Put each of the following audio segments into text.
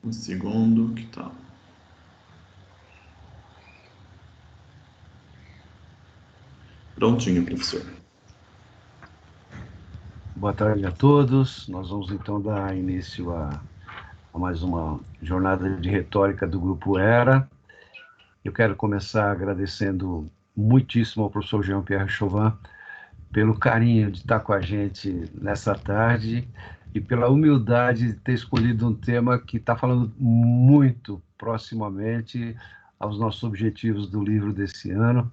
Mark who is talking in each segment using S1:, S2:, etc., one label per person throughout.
S1: Um segundo, que tá. Prontinho, professor.
S2: Boa tarde a todos. Nós vamos então dar início a mais uma jornada de retórica do Grupo ERA. Eu quero começar agradecendo muitíssimo ao professor Jean-Pierre Chauvin pelo carinho de estar com a gente nessa tarde e pela humildade de ter escolhido um tema que está falando muito proximamente aos nossos objetivos do livro desse ano.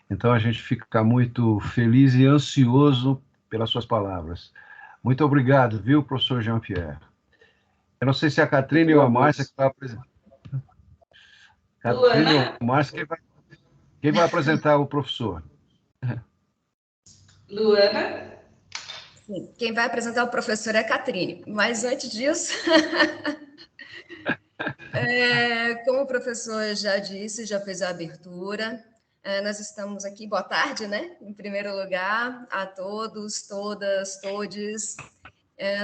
S2: Então, a gente fica muito feliz e ansioso pelas suas palavras. Muito obrigado, viu, professor Jean-Pierre? Eu não sei se é a Catrine ou a Márcia que vai apresentar. Catrine ou a Márcia, quem vai apresentar o professor?
S3: Luana?
S4: Sim, quem vai apresentar o professor é a Catrine, mas antes disso, como o professor já disse, já fez a abertura, nós estamos aqui, boa tarde, né? Em primeiro lugar, a todos, todas, todes.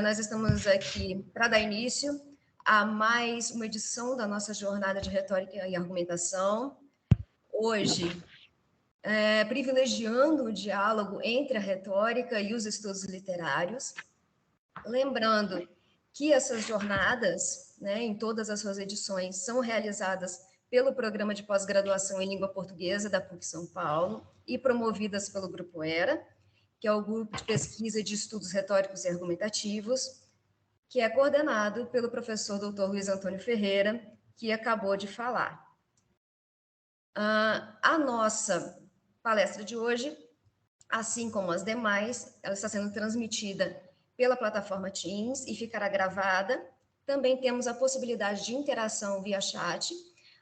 S4: Nós estamos aqui para dar início a mais uma edição da nossa jornada de retórica e argumentação. Hoje, privilegiando o diálogo entre a retórica e os estudos literários, lembrando que essas jornadas, né, em todas as suas edições, são realizadas pelo Programa de Pós-Graduação em Língua Portuguesa da PUC São Paulo e promovidas pelo Grupo ERA, que é o Grupo de Pesquisa de Estudos Retóricos e Argumentativos, que é coordenado pelo professor Dr. Luiz Antônio Ferreira, que acabou de falar. A nossa palestra de hoje, assim como as demais, ela está sendo transmitida pela plataforma Teams e ficará gravada. Também temos a possibilidade de interação via chat.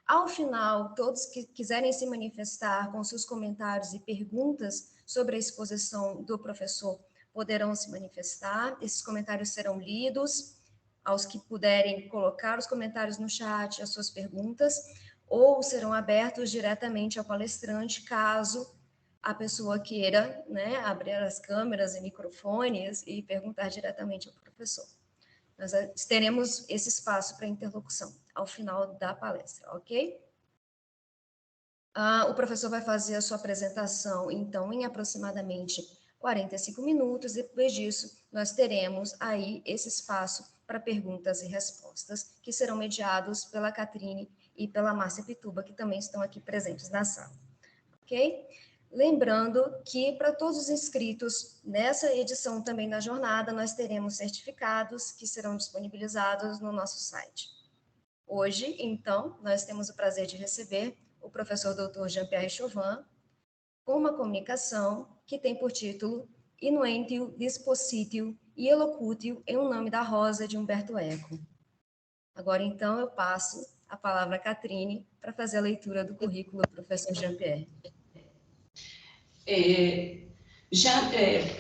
S4: Ao final, todos que quiserem se manifestar com seus comentários e perguntas sobre a exposição do professor poderão se manifestar. Esses comentários serão lidos. Aos que puderem colocar os comentários no chat, as suas perguntas, ou serão abertos diretamente ao palestrante, caso a pessoa queira, né, abrir as câmeras e microfones e perguntar diretamente ao professor. Nós teremos esse espaço para interlocução ao final da palestra, ok? O professor vai fazer a sua apresentação, então, em aproximadamente 45 minutos, e depois disso, nós teremos aí esse espaço para perguntas e respostas, que serão mediados pela Catrine e pela Márcia Pituba, que também estão aqui presentes na sala, ok? Lembrando que, para todos os inscritos nessa edição também da jornada, nós teremos certificados que serão disponibilizados no nosso site. Hoje, então, nós temos o prazer de receber o professor Dr. Jean-Pierre Chauvin, com uma comunicação que tem por título Inuentium, Dispositio e Elocutio em O Nome da Rosa, de Humberto Eco. Agora, então, eu passo a palavra à Catrine para fazer a leitura do currículo do professor Jean-Pierre.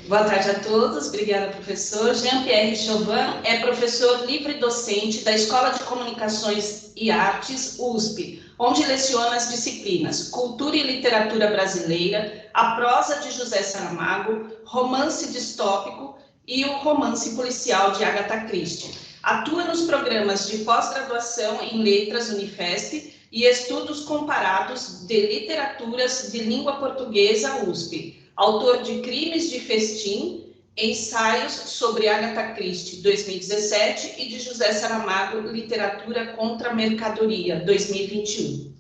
S3: Boa tarde a todos, obrigada, professor. Jean-Pierre Chauvin é professor livre-docente da Escola de Comunicações e Artes, USP, onde leciona as disciplinas Cultura e Literatura Brasileira, a prosa de José Saramago, romance distópico e o romance policial de Agatha Christie. Atua nos programas de pós-graduação em Letras Unifesp e estudos comparados de literaturas de língua portuguesa USP. Autor de Crimes de Festim, Ensaios sobre Agatha Christie, 2017, e de José Saramago, Literatura contra a Mercadoria, 2021.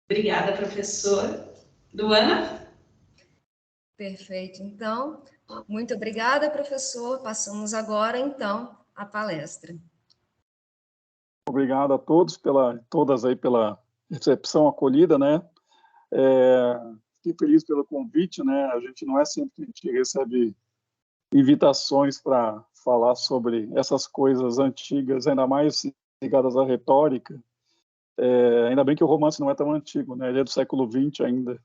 S3: Obrigada, professor. Luana?
S4: Perfeito. Então, muito obrigada, professor. Passamos agora, então, à palestra.
S5: Obrigado a todos todas aí pela recepção acolhida, né? Fiquei feliz pelo convite, né? A gente não é sempre que a gente recebe invitações para falar sobre essas coisas antigas, ainda mais ligadas à retórica. Ainda bem que o romance não é tão antigo, né? Ele é do século XX ainda.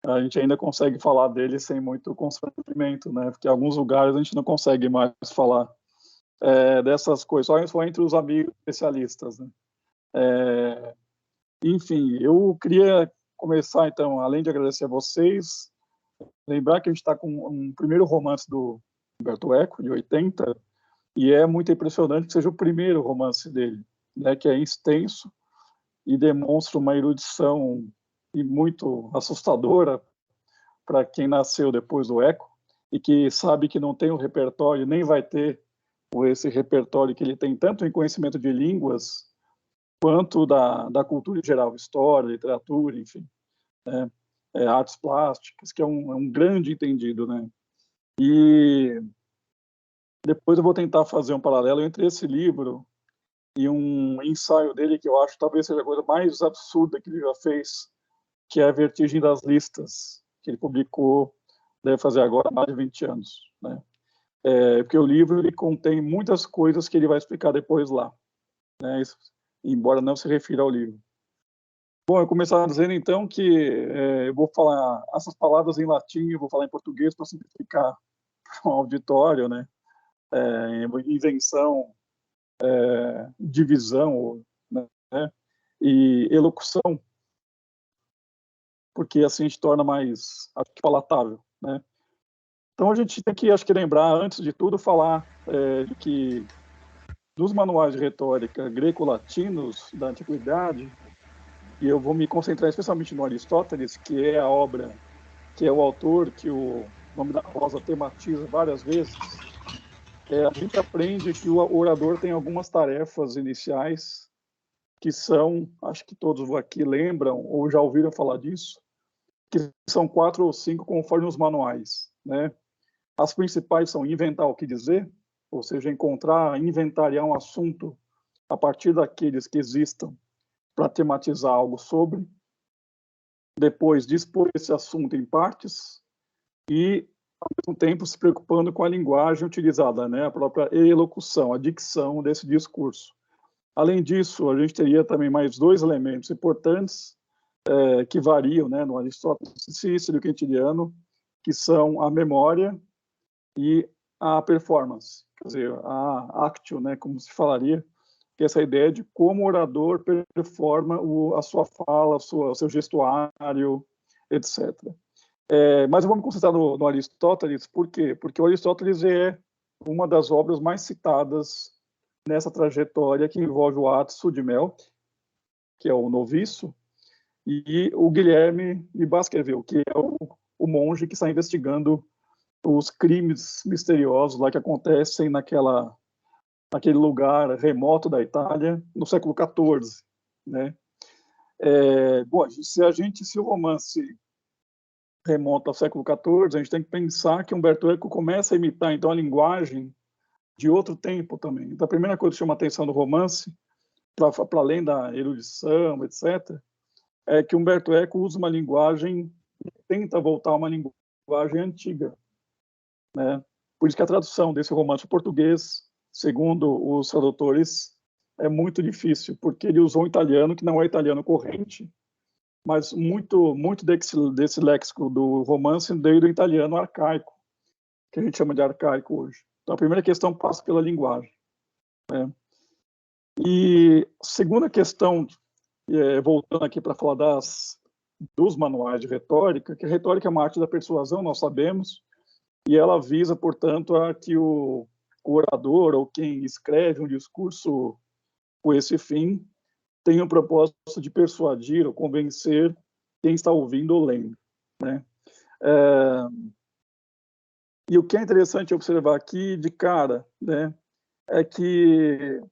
S5: A gente ainda consegue falar dele sem muito constrangimento, né? Porque em alguns lugares a gente não consegue mais falar dessas coisas, só entre os amigos especialistas, né? Enfim, eu queria começar, então, além de agradecer a vocês, lembrar que a gente está com um primeiro romance do Humberto Eco, de 80, e é muito impressionante que seja o primeiro romance dele. né, que é extenso e demonstra uma erudição e muito assustadora para quem nasceu depois do Eco e que sabe que não tem o repertório, nem vai ter esse repertório que ele tem, tanto em conhecimento de línguas, quanto da cultura em geral, história, literatura, enfim, né? Artes plásticas, que é um grande entendido, né? E depois eu vou tentar fazer um paralelo entre esse livro e um ensaio dele que eu acho talvez seja a coisa mais absurda que ele já fez, que é A Vertigem das Listas, que ele publicou, deve fazer agora mais de 20 anos, né? Porque o livro ele contém muitas coisas que ele vai explicar depois lá, né? Embora não se refira ao livro. Bom, eu começava dizendo então que eu vou falar essas palavras em latim, eu vou falar em português para simplificar para o auditório, né? Invenção, divisão, né? E elocução, porque assim a gente torna mais, acho que, palatável, né? Então a gente tem que, acho que, lembrar, antes de tudo, falar de que dos manuais de retórica greco-latinos da antiguidade, e eu vou me concentrar especialmente no Aristóteles, que é a obra, que é o autor que o nome da prosa tematiza várias vezes, a gente aprende que o orador tem algumas tarefas iniciais que são, acho que todos aqui lembram ou já ouviram falar disso, que são 4 ou 5 conforme os manuais, né? As principais são inventar o que dizer, ou seja, inventariar um assunto a partir daqueles que existam para tematizar algo sobre. Depois, dispor esse assunto em partes e, ao mesmo tempo, se preocupando com a linguagem utilizada, né? A própria elocução, a dicção desse discurso. Além disso, a gente teria também mais 2 elementos importantes que variam, né, no Aristóteles, Cícero e Quintiliano, que são a memória e a performance, quer dizer, a actio, né, como se falaria, que é essa ideia de como o orador performa a sua fala, o seu gestuário, etc. Mas eu vou me concentrar no Aristóteles, por quê? Porque o Aristóteles é uma das obras mais citadas nessa trajetória que envolve o Atso de Melk, que é o noviço, e o Guilherme de Baskerville, que é o monge que está investigando os crimes misteriosos lá que acontecem naquele lugar remoto da Itália no século XIV, né? Bom, se o romance remonta ao século XIV, a gente tem que pensar que Umberto Eco começa a imitar então a linguagem de outro tempo também. Então a primeira coisa que chama a atenção no romance, para além da erudição, etc., é que Umberto Eco usa uma linguagem, tenta voltar a uma linguagem antiga, né? Por isso que a tradução desse romance ao português, segundo os tradutores, é muito difícil, porque ele usou um italiano que não é italiano corrente, mas muito desse léxico do romance veio do italiano arcaico, que a gente chama de arcaico hoje. Então a primeira questão passa pela linguagem, né? E a segunda questão, voltando aqui para falar dos manuais de retórica, que a retórica é uma arte da persuasão, nós sabemos, e ela visa, portanto, a que o orador ou quem escreve um discurso com esse fim tenha o propósito de persuadir ou convencer quem está ouvindo ou lendo, né? E o que é interessante observar aqui de cara, né, é que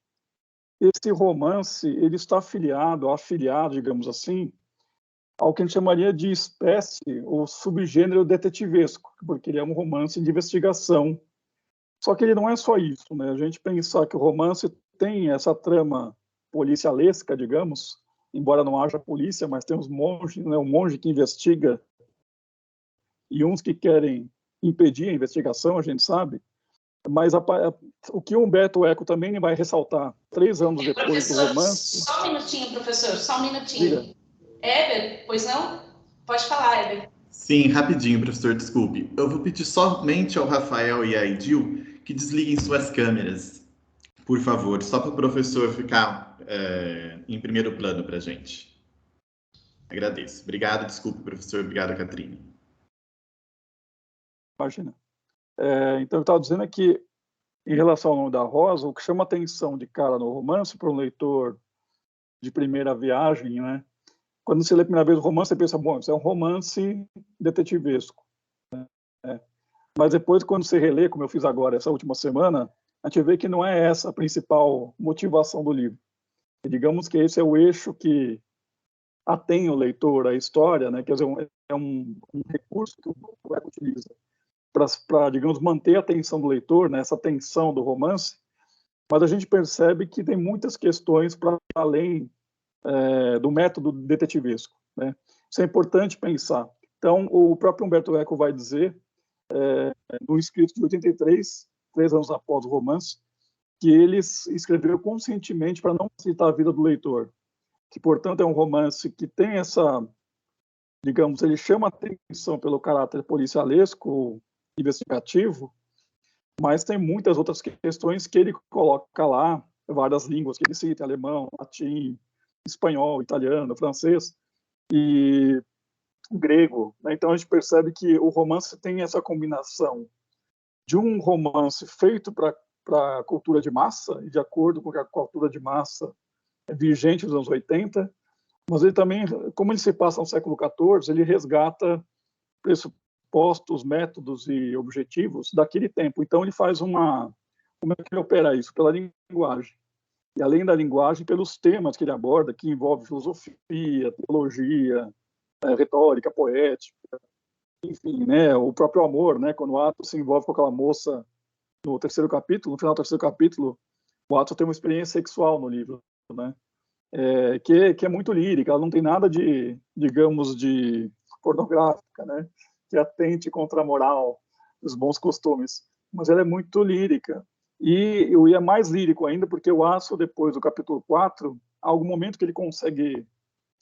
S5: esse romance ele está afiliado, digamos assim, ao que a gente chamaria de espécie ou subgênero detetivesco, porque ele é um romance de investigação. Só que ele não é só isso, né? A gente pensar que o romance tem essa trama policialesca, digamos, embora não haja polícia, mas tem os monges, né? Um monge que investiga e uns que querem impedir a investigação, a gente sabe. Mas o que o Humberto Eco também vai ressaltar 3 anos depois do romance...
S3: Só um minutinho, professor, só um minutinho. Diga. Éber, pois não? Pode falar, Éber.
S1: Sim, rapidinho, professor, desculpe. Eu vou pedir somente ao Rafael e à Edil que desliguem suas câmeras, por favor, só para o professor ficar em primeiro plano para a gente. Agradeço. Obrigado, desculpe, professor. Obrigado, Catrine.
S5: Imagina. Então, eu estava dizendo que em relação ao nome da Rosa, o que chama atenção de cara no romance para um leitor de primeira viagem, né? Quando você lê a primeira vez o romance, você pensa, bom, isso é um romance detetivesco. Né? Mas depois, quando você relê, como eu fiz agora, essa última semana, a gente vê que não é essa a principal motivação do livro. E digamos que esse é o eixo que atém o leitor à história, né? Quer dizer, é um recurso que o grupo utiliza para, digamos, manter a atenção do leitor, né? Essa tensão do romance, mas a gente percebe que tem muitas questões para além do método detetivesco, né? Isso é importante pensar. Então, o próprio Umberto Eco vai dizer, no escrito de 83, 3 anos após o romance, que ele escreveu conscientemente para não facilitar a vida do leitor, que, portanto, é um romance que tem essa, digamos, ele chama atenção pelo caráter policialesco, investigativo, mas tem muitas outras questões que ele coloca lá, várias línguas que ele cita, alemão, latim, espanhol, italiano, francês e grego. Né? Então a gente percebe que o romance tem essa combinação de um romance feito para a cultura de massa, de acordo com a cultura de massa vigente nos anos 80, mas ele também, como ele se passa no século XIV, ele resgata pressupostos, métodos e objetivos daquele tempo. Então ele faz uma... Como é que ele opera isso? Pela linguagem. E além da linguagem, pelos temas que ele aborda, que envolvem filosofia, teologia, retórica, poética, enfim, né, o próprio amor, né, quando o Atos se envolve com aquela moça no terceiro capítulo, no final do terceiro capítulo, o Atos tem uma experiência sexual no livro, né, que é muito lírica, ela não tem nada de, digamos, de pornográfica, né, que atente contra a moral, os bons costumes, mas ela é muito lírica. E é mais lírico ainda, porque o Aço, depois do capítulo 4, há algum momento que ele consegue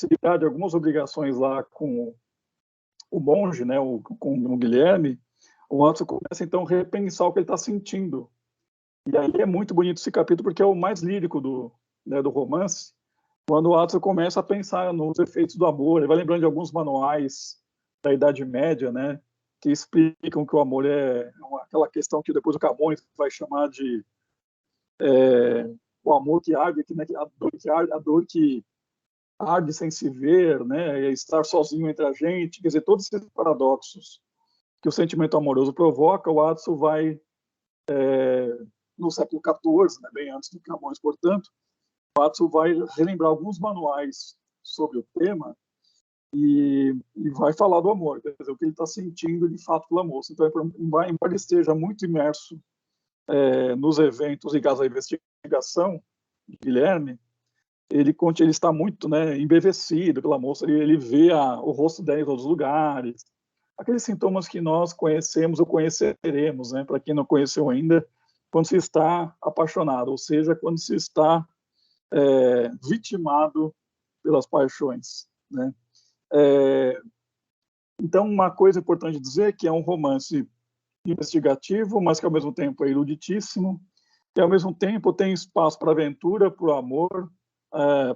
S5: se livrar de algumas obrigações lá com o monge, né, com o Guilherme, o Aço começa, então, a repensar o que ele está sentindo. E aí é muito bonito esse capítulo, porque é o mais lírico do romance, quando o Aço começa a pensar nos efeitos do amor. Ele vai lembrando de alguns manuais da Idade Média, né, que explicam que o amor é aquela questão que depois o Camões vai chamar de o amor que arde, né, a dor que arde sem se ver, né, estar sozinho entre a gente, quer dizer, todos esses paradoxos que o sentimento amoroso provoca, o Adson vai, no século XIV, né, bem antes do Camões, portanto, o Adson vai relembrar alguns manuais sobre o tema e vai falar do amor, quer dizer, o que ele está sentindo de fato pela moça. Então, embora ele esteja muito imerso nos eventos ligados à investigação de Guilherme, ele está muito, né, embevecido pela moça, ele vê o rosto dela em todos os lugares, aqueles sintomas que nós conhecemos ou conheceremos, né, para quem não conheceu ainda, quando se está apaixonado, ou seja, quando se está vitimado pelas paixões, né. Então, uma coisa importante dizer é que é um romance investigativo, mas que ao mesmo tempo é eruditíssimo, que ao mesmo tempo tem espaço para aventura, para o amor,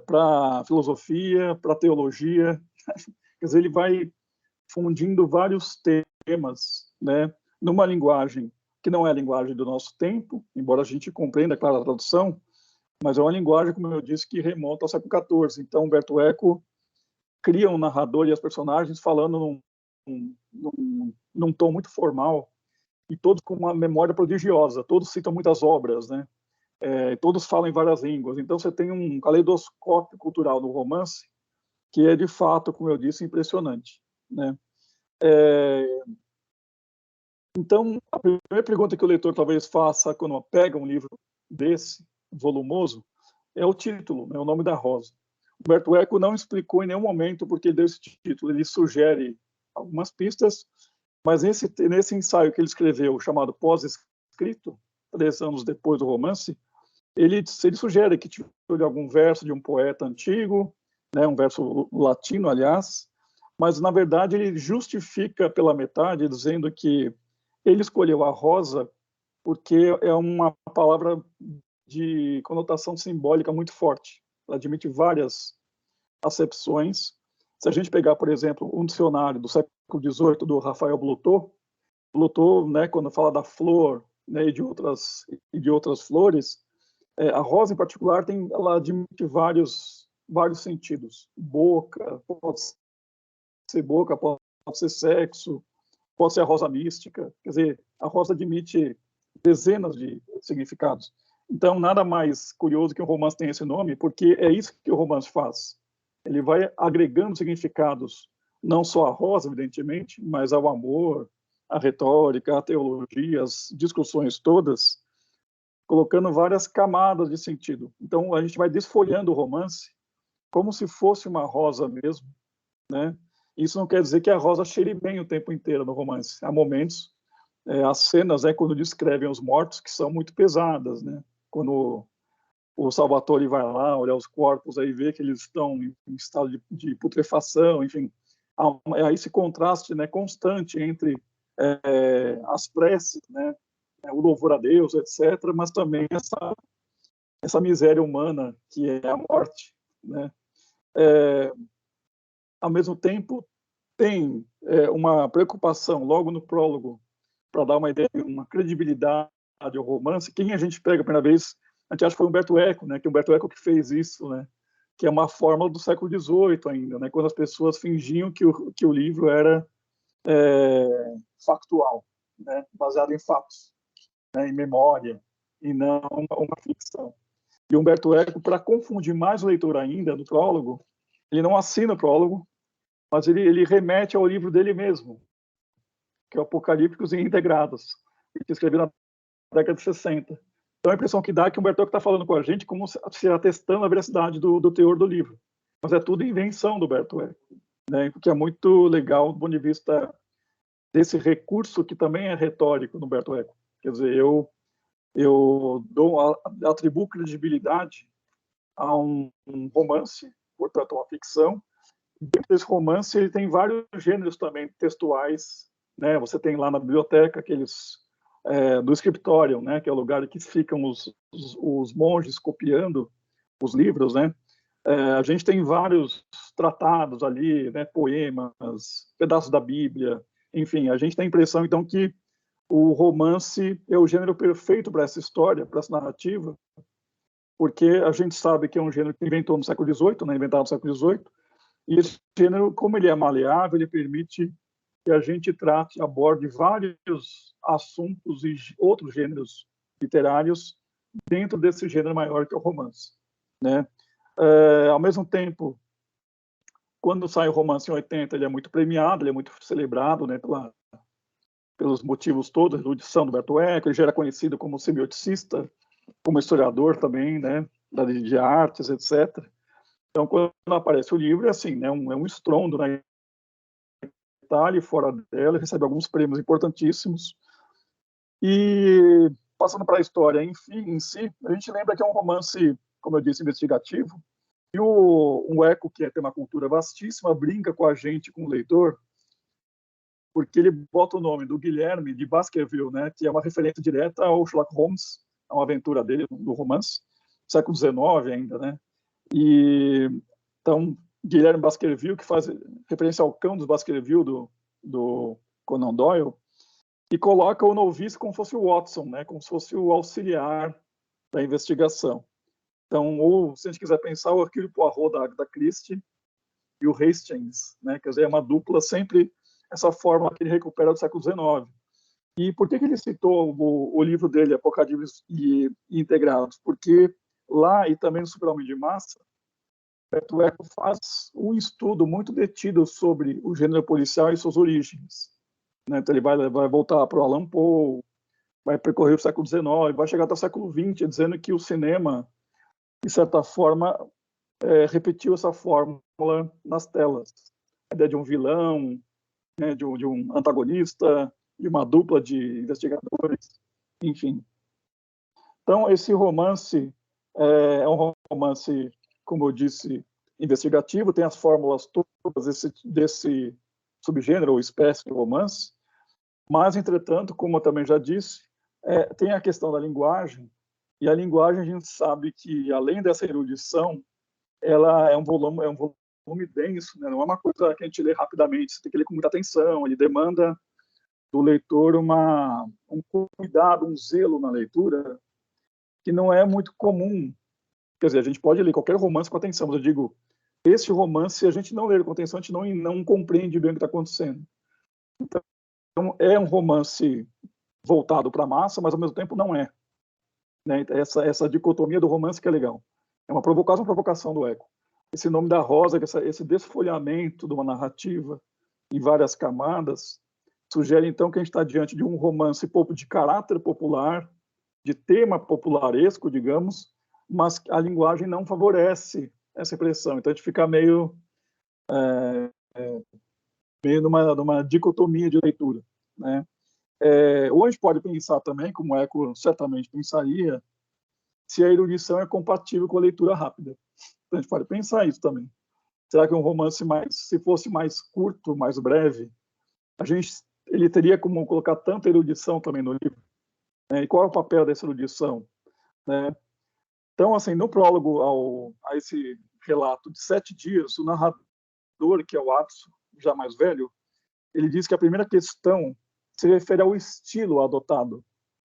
S5: para filosofia, para teologia. Quer dizer, ele vai fundindo vários temas, né, numa linguagem que não é a linguagem do nosso tempo, embora a gente compreenda, claro, a tradução, mas é uma linguagem, como eu disse, que remonta ao século XIV. Então, Umberto Eco cria um narrador e as personagens falando num tom muito formal, e todos com uma memória prodigiosa, todos citam muitas obras, né? Todos falam em várias línguas. Então você tem um caleidoscópio cultural no romance que é, de fato, como eu disse, impressionante, né? Então, a primeira pergunta que o leitor talvez faça quando pega um livro desse, volumoso, é o título, né? O nome da Rosa. Umberto Eco não explicou em nenhum momento porque ele deu esse título. Ele sugere algumas pistas, mas nesse ensaio que ele escreveu, chamado Pós-Escrito, 3 anos depois do romance, ele sugere que tirou de algum verso de um poeta antigo, né, um verso latino, aliás, mas, na verdade, ele justifica pela metade, dizendo que ele escolheu a rosa porque é uma palavra de conotação simbólica muito forte. Ela admite várias acepções. Se a gente pegar, por exemplo, um dicionário do século XVIII do Rafael Blutot, né, quando fala da flor né, e de outras flores, a rosa, em particular, ela admite vários sentidos. Boca, pode ser boca, pode ser sexo, pode ser a rosa mística. Quer dizer, a rosa admite dezenas de significados. Então, nada mais curioso que um romance tenha esse nome, porque é isso que o romance faz. Ele vai agregando significados, não só à rosa, evidentemente, mas ao amor, à retórica, à teologia, às discussões todas, colocando várias camadas de sentido. Então, a gente vai desfolhando o romance como se fosse uma rosa mesmo, né? Isso não quer dizer que a rosa cheire bem o tempo inteiro no romance. Há momentos, as cenas, quando descrevem os mortos, que são muito pesadas, né? Quando o Salvatore vai lá olhar os corpos, aí vê que eles estão em estado de putrefação, enfim. Há esse contraste, né, constante entre as preces, né, o louvor a Deus, etc., mas também essa miséria humana que é a morte, né? Ao mesmo tempo, tem uma preocupação logo no prólogo para dar uma ideia, uma credibilidade ao romance. Quem a gente pega a primeira vez, a gente acha que foi Umberto Eco, né? Que Umberto Eco que fez isso, né? Que é uma fórmula do século XVIII ainda, né? Quando as pessoas fingiam que o livro era factual, né? Baseado em fatos, né? Em memória, e não uma ficção. E Umberto Eco, para confundir mais o leitor ainda, no prólogo, ele não assina o prólogo, mas ele remete ao livro dele mesmo, que é o Apocalípticos e Integrados, que escreveu na década de 60. Então, a impressão que dá é que o Humberto Eco está falando com a gente como se atestando a veracidade do teor do livro. Mas é tudo invenção do Humberto Eco, né? O que é muito legal do ponto de vista desse recurso que também é retórico no Humberto Eco. Quer dizer, eu atribuo credibilidade a um romance, portanto, uma ficção. Dentro desse romance, ele tem vários gêneros também textuais, né? Você tem lá na biblioteca aqueles do scriptorium, né? Que é o lugar em que ficam os monges copiando os livros, né? A gente tem vários tratados ali, né? Poemas, pedaços da Bíblia, enfim. A gente tem a impressão, então, que o romance é o gênero perfeito para essa história, para essa narrativa, porque a gente sabe que é um gênero que inventou no século XVIII, né? Inventado no século XVIII, e esse gênero, como ele é maleável, ele permite que a gente aborde vários assuntos e outros gêneros literários dentro desse gênero maior que é o romance, né? Ao mesmo tempo, quando sai o romance em 80, ele é muito premiado, ele é muito celebrado, né, pelos motivos todos, a erudição do Humberto Eco, ele já era conhecido como semioticista, como historiador também, né, de artes, etc. Então, quando aparece o livro, é assim, né, um estrondo na Itália e fora dela, recebe alguns prêmios importantíssimos. E, passando para a história em si, a gente lembra que é um romance, como eu disse, investigativo, e o Eco, que tem uma cultura vastíssima, brinca com a gente, com o leitor, porque ele bota o nome do Guilherme de Baskerville, né, que é uma referência direta ao Sherlock Holmes, a uma aventura dele, do romance, século XIX ainda, né? E então Guilherme Baskerville, que faz referência ao cão dos Baskerville do Conan Doyle, e coloca o novice como se fosse o Watson, né? Como se fosse o auxiliar da investigação. Então, ou se a gente quiser pensar, o Hercule Poirot da Christie e o Hastings, né? Quer dizer, é uma dupla sempre essa fórmula que ele recupera do século XIX. E por que ele citou o livro dele, Apocalipse e Integrados? Porque lá, e também no Super-Homem de Massa, Humberto Eco faz um estudo muito detido sobre o gênero policial e suas origens, né? Então ele vai voltar para o Allan Poe, vai percorrer o século XIX, vai chegar até o século XX, dizendo que o cinema, de certa forma, repetiu essa fórmula nas telas. A ideia de um vilão, né, de um antagonista, de uma dupla de investigadores, enfim. Então, esse romance é um romance, como eu disse, investigativo, tem as fórmulas todas desse subgênero ou espécie de romance, mas, entretanto, como eu também já disse, tem a questão da linguagem, e a linguagem a gente sabe que, além dessa erudição, ela é um volume denso, né? Não é uma coisa que a gente lê rapidamente, você tem que ler com muita atenção, ele demanda do leitor um cuidado, um zelo na leitura, que não é muito comum. Quer dizer, a gente pode ler qualquer romance com atenção, mas eu digo, esse romance, se a gente não ler com atenção, a gente não compreende bem o que está acontecendo. Então, é um romance voltado para a massa, mas ao mesmo tempo não é. Né? Essa dicotomia do romance que é legal. É uma provocação do Eco. Esse nome da rosa, esse desfolhamento de uma narrativa em várias camadas, sugere então que a gente está diante de um romance de caráter popular, de tema popularesco, digamos, mas a linguagem não favorece essa impressão. Então a gente fica meio numa dicotomia de leitura, né? Ou a gente pode pensar também, como o Eco certamente pensaria, se a erudição é compatível com a leitura rápida. Então a gente pode pensar isso também. Será que um romance se fosse mais curto, mais breve, ele teria como colocar tanta erudição também no livro? Né? E qual é o papel dessa erudição? Né? Então, assim, no prólogo a esse relato de 7 dias, o narrador, que é o Atsu, já mais velho, ele diz que a primeira questão se refere ao estilo adotado.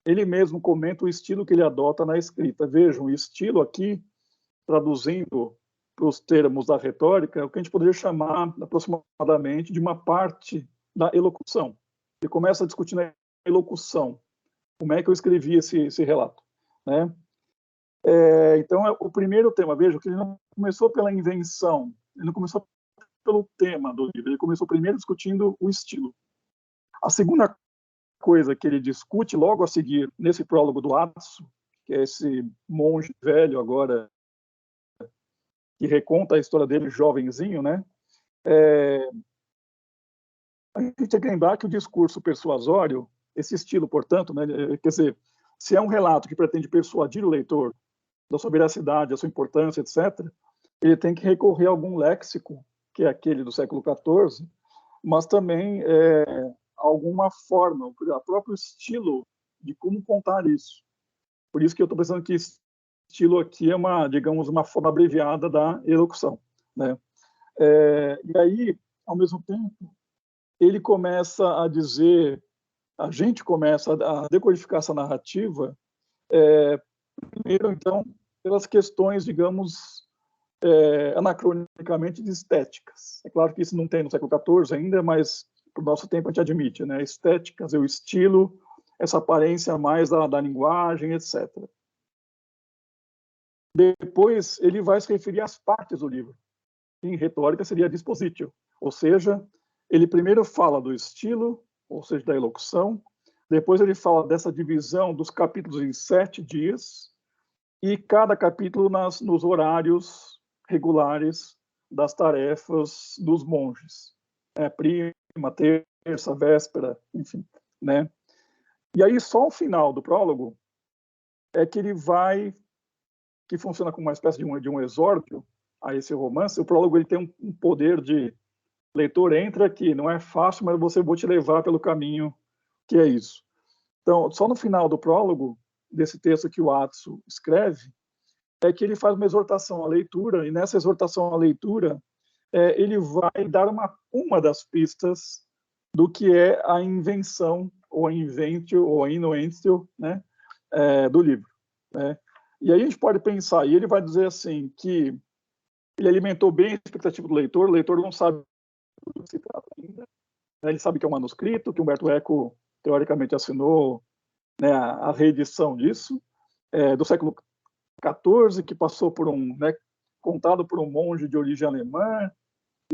S5: Ele mesmo comenta o estilo que ele adota na escrita. Vejam, o estilo aqui, traduzindo para os termos da retórica, é o que a gente poderia chamar aproximadamente de uma parte da elocução. Ele começa discutindo a elocução. Como é que eu escrevi esse relato? Né? Então, o primeiro tema, veja, que ele não começou pela invenção, ele não começou pelo tema do livro, ele começou primeiro discutindo o estilo. A segunda coisa que ele discute logo a seguir, nesse prólogo do Atsu, que é esse monge velho agora, que reconta a história dele jovenzinho, né? A gente tem que lembrar que o discurso persuasório, esse estilo, portanto, né, quer dizer, se é um relato que pretende persuadir o leitor da sua veracidade, da sua importância, etc., ele tem que recorrer a algum léxico, que é aquele do século XIV, mas também alguma forma, o próprio estilo de como contar isso. Por isso que eu estou pensando que estilo aqui é digamos, uma forma abreviada da elocução, né? E aí, ao mesmo tempo, ele começa a dizer, a gente começa a decodificar essa narrativa, primeiro, então, pelas questões, digamos, anacronicamente estéticas. É claro que isso não tem no século XIV ainda, mas para o nosso tempo a gente admite, né? Estéticas, o estilo, essa aparência mais da linguagem, etc. Depois, ele vai se referir às partes do livro. Em retórica seria dispositio, ou seja, ele primeiro fala do estilo, ou seja, da elocução, depois ele fala dessa divisão dos capítulos em 7 dias, e cada capítulo nos horários regulares das tarefas dos monges. Prima, terça, véspera, enfim. Né? E aí, só ao final do prólogo, é que ele que funciona como uma espécie de um exórdio a esse romance. O prólogo ele tem um poder de leitor, entra aqui, não é fácil, mas vou te levar pelo caminho que é isso. Então, só no final do prólogo, desse texto que o Atsu escreve, é que ele faz uma exortação à leitura, e nessa exortação à leitura, ele vai dar uma das pistas do que é a invenção, ou a inventio, ou a innoentio, né, do livro. Né? E aí a gente pode pensar, e ele vai dizer assim, que ele alimentou bem a expectativa do leitor, o leitor não sabe do que se trata ainda, né? Ele sabe que é um manuscrito, que Umberto Eco, teoricamente, assinou, né, a reedição disso, do século XIV, que passou contado por um monge de origem alemã,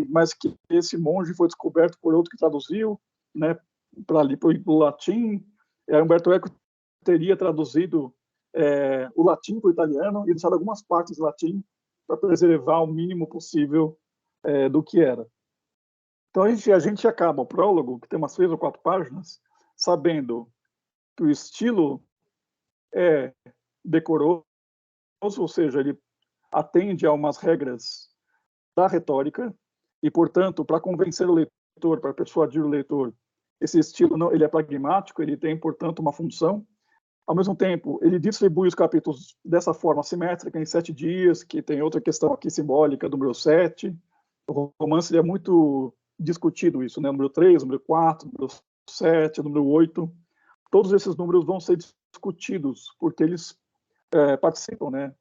S5: mas que esse monge foi descoberto por outro que traduziu, né, para o latim. Umberto Eco teria traduzido o latim para o italiano e deixado algumas partes do latim para preservar o mínimo possível do que era. Então a gente acaba o prólogo, que tem umas 3 ou 4 páginas, sabendo que o estilo é decoroso, ou seja, ele atende a umas regras da retórica e, portanto, para convencer o leitor, para persuadir o leitor, esse estilo ele é pragmático, ele tem, portanto, uma função. Ao mesmo tempo, ele distribui os capítulos dessa forma simétrica, em 7 dias, que tem outra questão aqui simbólica, número 7. O romance é muito discutido isso, né? Número 3, número 4, número 7, o número 8, todos esses números vão ser discutidos, porque eles participam, né,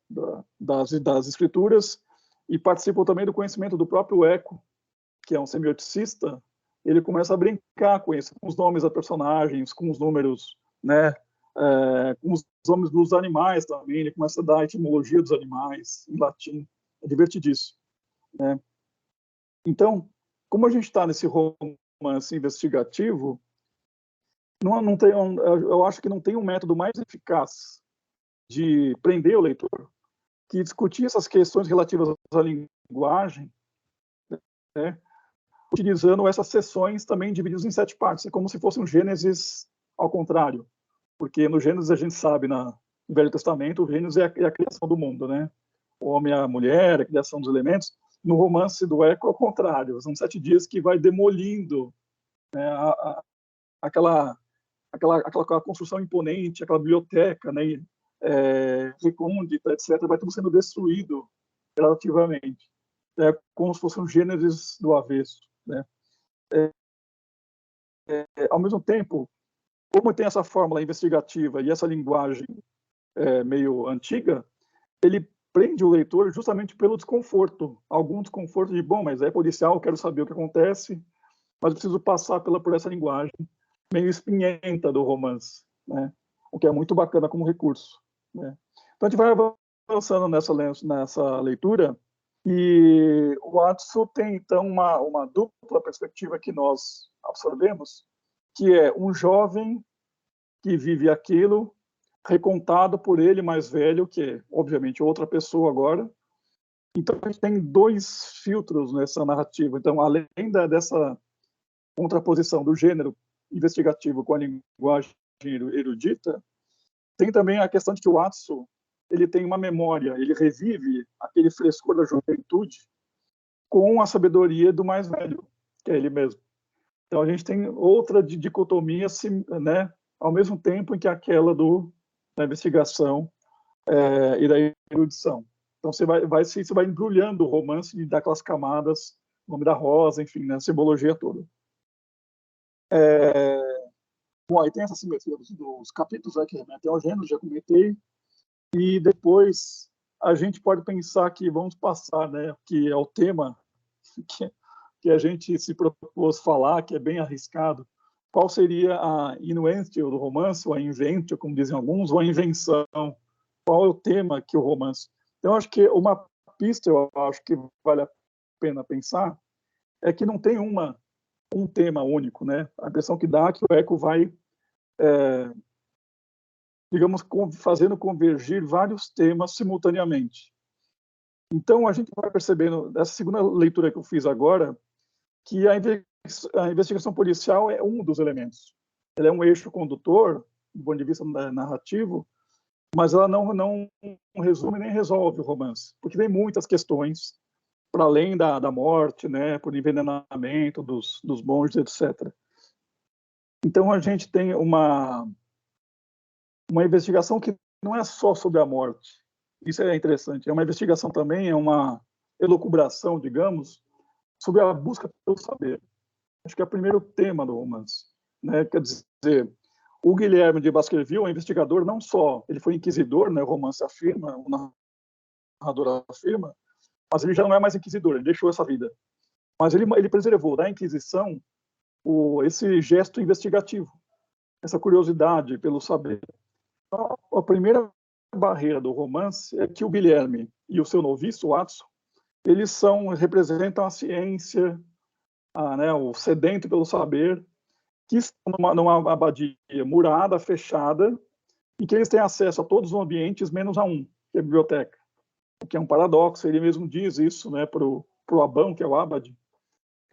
S5: das escrituras e participam também do conhecimento do próprio Eco, que é um semioticista. Ele começa a brincar com isso, com os nomes dos personagens, com os números, né, com os nomes dos animais também. Ele começa a dar a etimologia dos animais em latim. É divertidíssimo, né? Então, como a gente está nesse romance investigativo, não tem, eu acho que não tem um método mais eficaz de prender o leitor que discutir essas questões relativas à linguagem, né, utilizando essas sessões também divididas em 7 partes. É como se fosse um Gênesis ao contrário, porque no Gênesis a gente sabe, no Velho Testamento, o Gênesis é a criação do mundo, né? O homem e a mulher, a criação dos elementos. No romance do Eco, ao contrário, são 7 dias que vai demolindo, né, aquela construção imponente, aquela biblioteca, né, recôndita, etc., vai tudo sendo destruído relativamente. É como se fosse um Gênesis do avesso, né? Ao mesmo tempo, como tem essa fórmula investigativa e essa linguagem meio antiga, ele prende o leitor justamente pelo desconforto. Algum desconforto de, bom, mas é policial, quero saber o que acontece, mas eu preciso passar por essa linguagem meio espinhenta do romance, né? O que é muito bacana como recurso, né? Então a gente vai avançando nessa leitura, e o Watson tem então uma dupla perspectiva que nós absorvemos, que é um jovem que vive aquilo recontado por ele mais velho, que é obviamente outra pessoa agora. Então a gente tem 2 filtros nessa narrativa. Então, além dessa contraposição do gênero investigativo com a linguagem erudita, tem também a questão de que o Watson, ele tem uma memória, ele revive aquele frescor da juventude com a sabedoria do mais velho, que é ele mesmo. Então a gente tem outra dicotomia, né, ao mesmo tempo em que aquela da investigação e da erudição. Então você vai embrulhando o romance e dá aquelas camadas, o nome da rosa, enfim, né, a simbologia toda. Bom, aí tem essa simetria dos capítulos, né, que remetem ao gênero, já comentei, e depois a gente pode pensar que vamos passar, né, que é o tema que a gente se propôs falar, que é bem arriscado. Qual seria a inventio do romance, ou a inventio, como dizem alguns, ou a invenção? Qual é o tema que o romance... Então, acho que uma pista, eu acho que vale a pena pensar, é que não tem um tema único, né? A impressão que dá é que o Eco vai, digamos, fazendo convergir vários temas simultaneamente. Então, a gente vai percebendo, nessa segunda leitura que eu fiz agora, que a investigação policial é um dos elementos. Ela é um eixo condutor, do ponto de vista narrativo, mas ela não resume nem resolve o romance, porque tem muitas questões, para além da morte, né, por envenenamento dos monges, etc. Então, a gente tem uma investigação que não é só sobre a morte. Isso é interessante. É uma investigação também, é uma elucubração, digamos, sobre a busca pelo saber. Acho que é o primeiro tema do romance, né? Quer dizer, o Guilherme de Baskerville é investigador, não só ele foi inquisidor, né? O romance afirma, o narrador afirma, mas ele já não é mais inquisidor, ele deixou essa vida. Mas ele preservou da Inquisição esse gesto investigativo, essa curiosidade pelo saber. Então, a primeira barreira do romance é que o Guilherme e o seu noviço, Watson, eles representam a ciência, né, o sedento pelo saber, que estão numa abadia murada, fechada, e que eles têm acesso a todos os ambientes, menos a um, que é a biblioteca. O que é um paradoxo, ele mesmo diz isso, né, para o Abão, que é o Abade.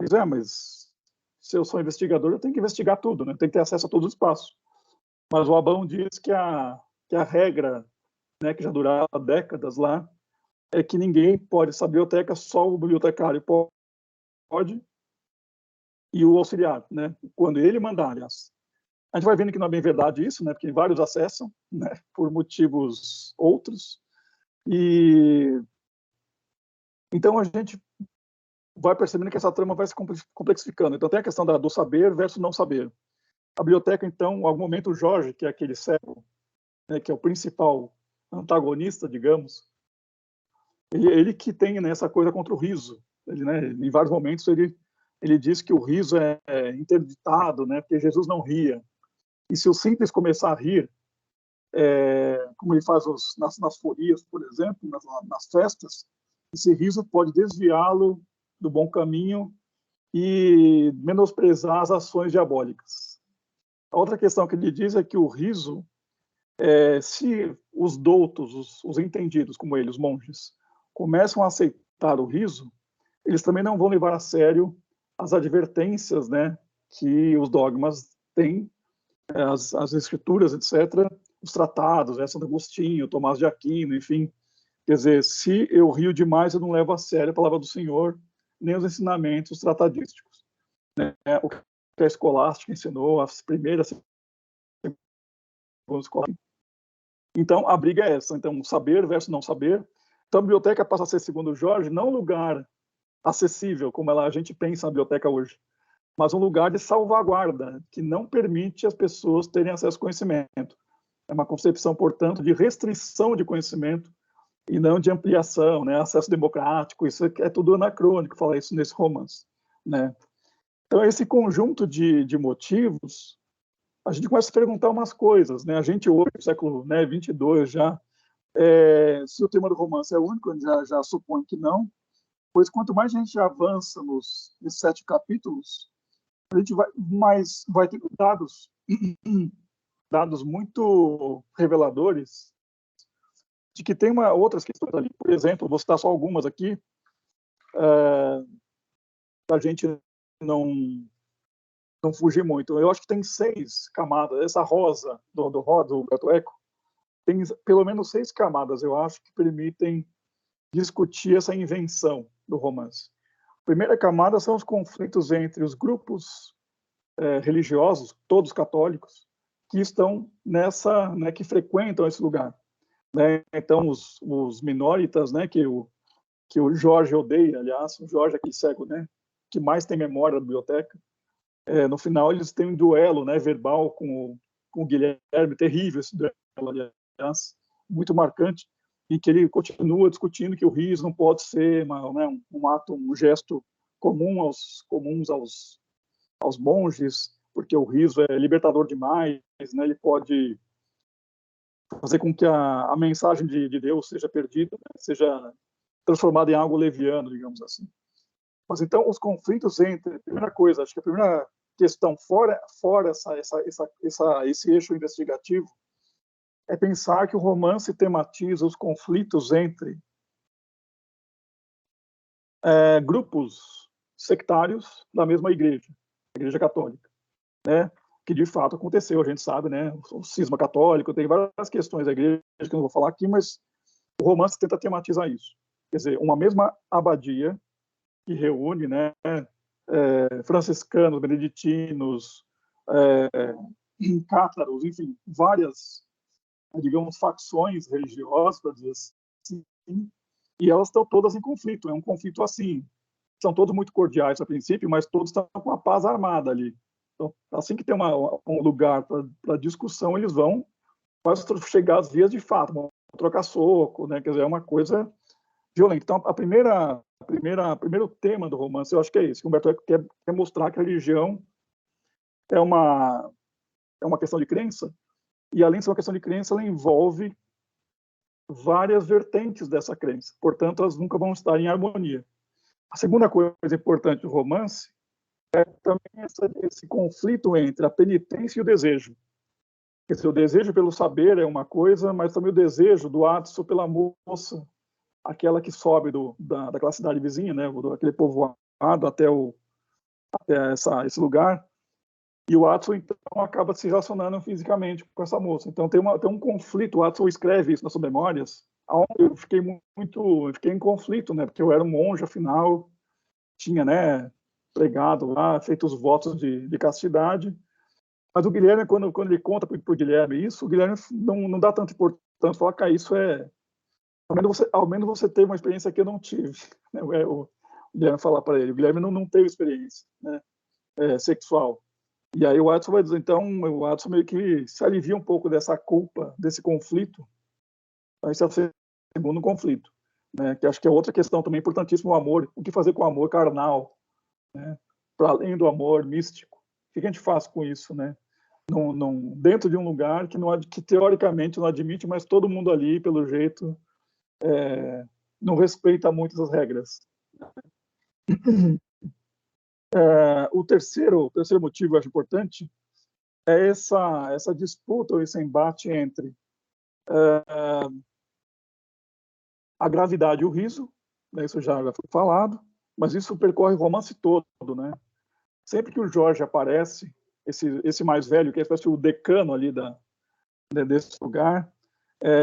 S5: Ele diz, mas se eu sou investigador, eu tenho que investigar tudo, né, tenho que ter acesso a todo o espaço. Mas o Abão diz que a regra, né, que já durava décadas lá, é que ninguém pode essa biblioteca, só o bibliotecário pode, e o auxiliar, né? Quando ele mandar, aliás. A gente vai vendo que não é bem verdade isso, né? Porque vários acessam, né? Por motivos outros. E então a gente vai percebendo que essa trama vai se complexificando. Então tem a questão do saber versus não saber. A biblioteca, então, em algum momento, o Jorge, que é aquele cego, né, que é o principal antagonista, digamos, ele que tem, né, essa coisa contra o riso. Ele, né, em vários momentos, ele diz que o riso é interditado, né, porque Jesus não ria. E se o simples começar a rir, como ele faz nas folias, por exemplo, nas festas, esse riso pode desviá-lo do bom caminho e menosprezar as ações diabólicas. A outra questão que ele diz é que o riso, se os doutos, os entendidos, como ele, os monges, começam a aceitar o riso, eles também não vão levar a sério as advertências, né, que os dogmas têm, as escrituras, etc., os tratados, Santo Agostinho, Tomás de Aquino, enfim. Quer dizer, se eu rio demais, eu não levo a sério a palavra do Senhor, nem os ensinamentos tratadísticos. Né? O que a escolástica ensinou, as primeiras, segundas escolásticas. Então, a briga é essa. Então, saber versus não saber. Então, a biblioteca passa a ser, segundo o Jorge, não um lugar acessível, como a gente pensa na biblioteca hoje, mas um lugar de salvaguarda, que não permite as pessoas terem acesso ao conhecimento. É uma concepção, portanto, de restrição de conhecimento e não de ampliação, né? Acesso democrático, isso é tudo anacrônico, falar isso nesse romance. Né? Então, esse conjunto de motivos, a gente começa a se perguntar umas coisas. Né? A gente hoje, no século 22 já, se o tema do romance é único, a gente já supõe que não, pois quanto mais a gente avança nos 7 capítulos, a gente vai ter dados muito reveladores de que tem outras questões ali. Por exemplo, vou citar só algumas aqui, para a gente não fugir muito. Eu acho que tem 6 camadas. Essa rosa do Gato Eco tem pelo menos 6 camadas, eu acho, que permitem discutir essa invenção do romance. A primeira camada são os conflitos entre os grupos religiosos, todos católicos, que estão né, que frequentam esse lugar. Né? Então, os minoritas, né, que o Jorge odeia, aliás, o Jorge é aquele cego, né, que mais tem memória da biblioteca, no final eles têm um duelo, né, verbal com o Guilherme, terrível esse duelo, aliás, muito marcante, e que ele continua discutindo que o riso não pode ser um ato, um gesto comuns aos monges, porque o riso é libertador demais, né? Ele pode fazer com que a mensagem de Deus seja perdida, né? Seja transformada em algo leviano, digamos assim. Mas então os conflitos entre, primeira coisa, acho que a primeira questão fora esse eixo investigativo é pensar que o romance tematiza os conflitos entre grupos sectários da mesma igreja, a Igreja Católica, né? Que de fato aconteceu, a gente sabe, né? O cisma católico, tem várias questões da igreja que eu não vou falar aqui, mas o romance tenta tematizar isso. Quer dizer, uma mesma abadia que reúne, né, franciscanos, beneditinos, cátaros, enfim, várias, digamos, facções religiosas, para dizer assim, e elas estão todas em conflito. É um conflito assim, são todos muito cordiais a princípio, mas todos estão com a paz armada ali. Então, assim que tem um lugar para discussão, eles vão quase chegar às vias de fato, vão trocar soco, né? Quer dizer, é uma coisa violenta. Então, primeiro tema do romance, eu acho que é esse, que o Humberto Eco quer mostrar que a religião é uma questão de crença, e além de ser uma questão de crença, ela envolve várias vertentes dessa crença. Portanto, elas nunca vão estar em harmonia. A segunda coisa importante do romance é também esse conflito entre a penitência e o desejo. Quer dizer, o desejo pelo saber é uma coisa, mas também o desejo do Atso pela moça, aquela que sobe daquela cidade vizinha, né, daquele povoado até esse lugar, e o Atso, então, acaba se relacionando fisicamente com essa moça. Então, tem um conflito, o Atso escreve isso nas suas memórias, onde eu fiquei em conflito, né, porque eu era um monge, afinal, tinha, né, pregado lá, feito os votos de castidade, mas o Guilherme, quando ele conta para o Guilherme isso, o Guilherme não dá tanta importância, fala que isso ao menos você teve uma experiência que eu não tive. Né? O Guilherme fala para ele, o Guilherme não teve experiência, né, sexual. E aí o Watson vai dizer, então, o Watson meio que se alivia um pouco dessa culpa, desse conflito, aí se é o segundo conflito, né? Que acho que é outra questão também importantíssima, o amor, o que fazer com o amor carnal, né? Para além do amor místico, o que a gente faz com isso, né? Dentro de um lugar que teoricamente não admite, mas todo mundo ali, pelo jeito, não respeita muito as regras. O terceiro motivo que eu acho importante é essa disputa, ou esse embate entre a gravidade e o riso, né, isso já foi falado, mas isso percorre o romance todo, né? Sempre que o Jorge aparece, esse mais velho, que é o decano ali desse lugar,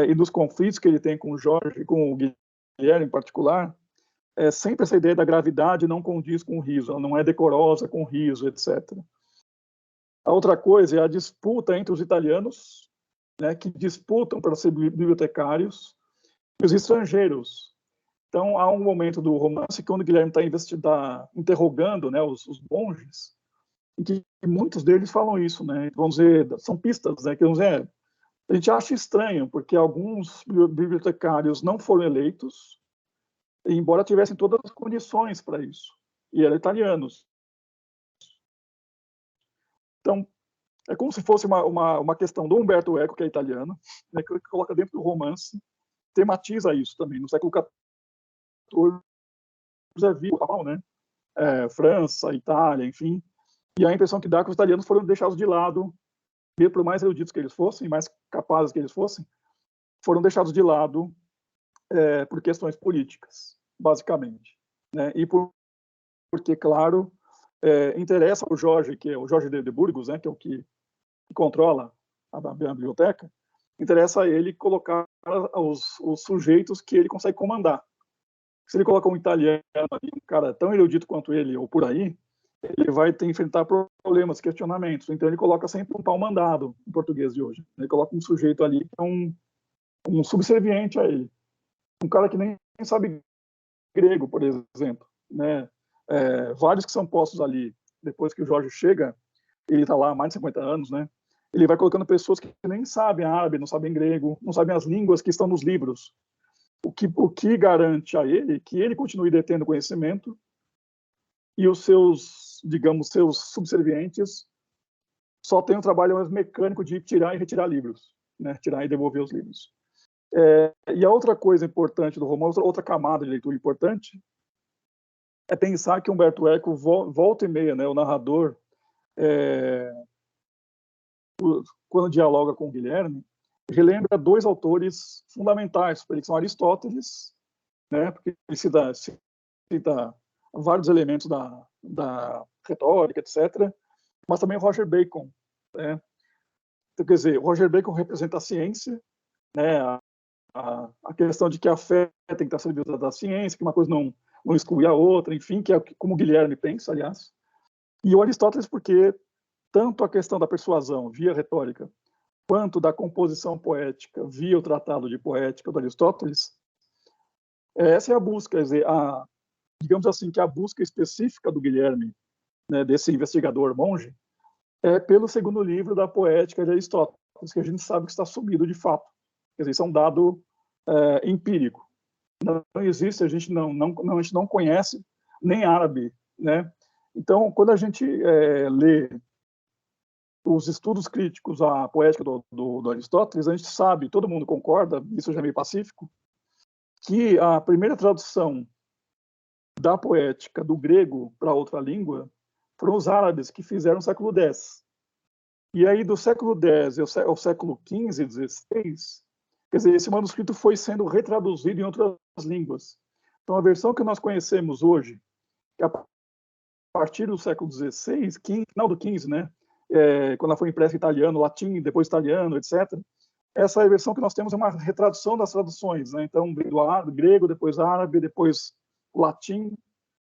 S5: e dos conflitos que ele tem com o Jorge, com o Guilherme em particular, sempre essa ideia da gravidade não condiz com o riso, ela não é decorosa com o riso, etc. A outra coisa é a disputa entre os italianos, né, que disputam para ser bibliotecários, e os estrangeiros. Então, há um momento do romance que, quando o Guilherme está interrogando, né, os monges, em que muitos deles falam isso, né? Vamos dizer, são pistas, né? Que vamos dizer, a gente acha estranho, porque alguns bibliotecários não foram eleitos, embora tivessem todas as condições para isso, e eram italianos. Então, é como se fosse uma questão do Umberto Eco, que é italiano, né, que coloca dentro do romance, tematiza isso também. No século XIV, já viu, né? França, Itália, enfim. E a impressão que dá é que os italianos foram deixados de lado, mesmo por mais eruditos que eles fossem, mais capazes que eles fossem, foram deixados de lado por questões políticas, basicamente. Né? E porque, claro, interessa ao Jorge, que é o Jorge de Burgos, né, que é o que controla a biblioteca, interessa a ele colocar os sujeitos que ele consegue comandar. Se ele coloca um italiano, um cara tão erudito quanto ele, ou por aí, ele vai ter que enfrentar problemas, questionamentos. Então, ele coloca sempre um pau-mandado, em português de hoje. Ele coloca um sujeito ali que é um subserviente a ele. Um cara que nem sabe grego, por exemplo. Né? Vários que são postos ali, depois que o Jorge chega, ele está lá há mais de 50 anos, né? Ele vai colocando pessoas que nem sabem árabe, não sabem grego, não sabem as línguas que estão nos livros. O que garante a ele que ele continue detendo conhecimento e os seus, digamos, seus subservientes só têm o trabalho mais mecânico de tirar e retirar livros, né? Tirar e devolver os livros. E a outra coisa importante do romance, outra camada de leitura importante, é pensar que Umberto Eco volta e meia, né, o narrador, quando dialoga com o Guilherme, relembra dois autores fundamentais para ele, que são Aristóteles, né, porque ele cita vários elementos da retórica, etc., mas também o Roger Bacon. Né? Então, quer dizer, o Roger Bacon representa a ciência, né, a questão de que a fé tem que estar servida da ciência, que uma coisa não exclui a outra, enfim, que é como o Guilherme pensa, aliás. E o Aristóteles, porque tanto a questão da persuasão via retórica, quanto da composição poética via o Tratado de Poética do Aristóteles, essa é a busca, quer dizer, digamos assim, que a busca específica do Guilherme, né, desse investigador monge, é pelo segundo livro da Poética de Aristóteles, que a gente sabe que está sumido de fato. Quer dizer, isso é um dado empírico. Não existe, a gente não conhece nem árabe, né? Então, quando a gente lê os estudos críticos à poética do Aristóteles, a gente sabe, todo mundo concorda, isso já é meio pacífico, que a primeira tradução da poética do grego para outra língua foram os árabes, que fizeram no século X. E aí, do século X ao século XV, XVI, quer dizer, esse manuscrito foi sendo retraduzido em outras línguas. Então, a versão que nós conhecemos hoje, que a partir do século XVI, final do XV, né? Quando ela foi impressa em italiano, latim, depois italiano, etc. Essa versão que nós temos é uma retradução das traduções, né? Então, do grego, depois árabe, depois latim,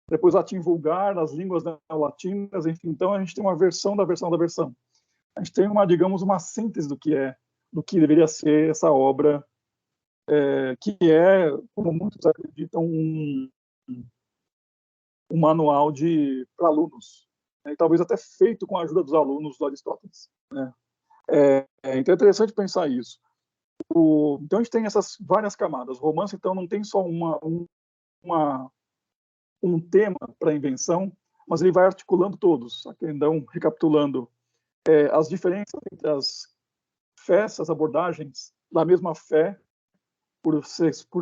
S5: depois latim vulgar, as línguas latinas, enfim. Então, a gente tem uma versão da versão da versão. A gente tem digamos, uma síntese do que deveria ser essa obra, que é, como muitos acreditam, um manual para alunos, né, e talvez até feito com a ajuda dos alunos do Aristóteles, né? Então é interessante pensar isso. Então a gente tem essas várias camadas. O romance, então, não tem só um tema para a invenção, mas ele vai articulando todos. Aqui, então, recapitulando, as diferenças entre as fés, as abordagens da mesma fé, por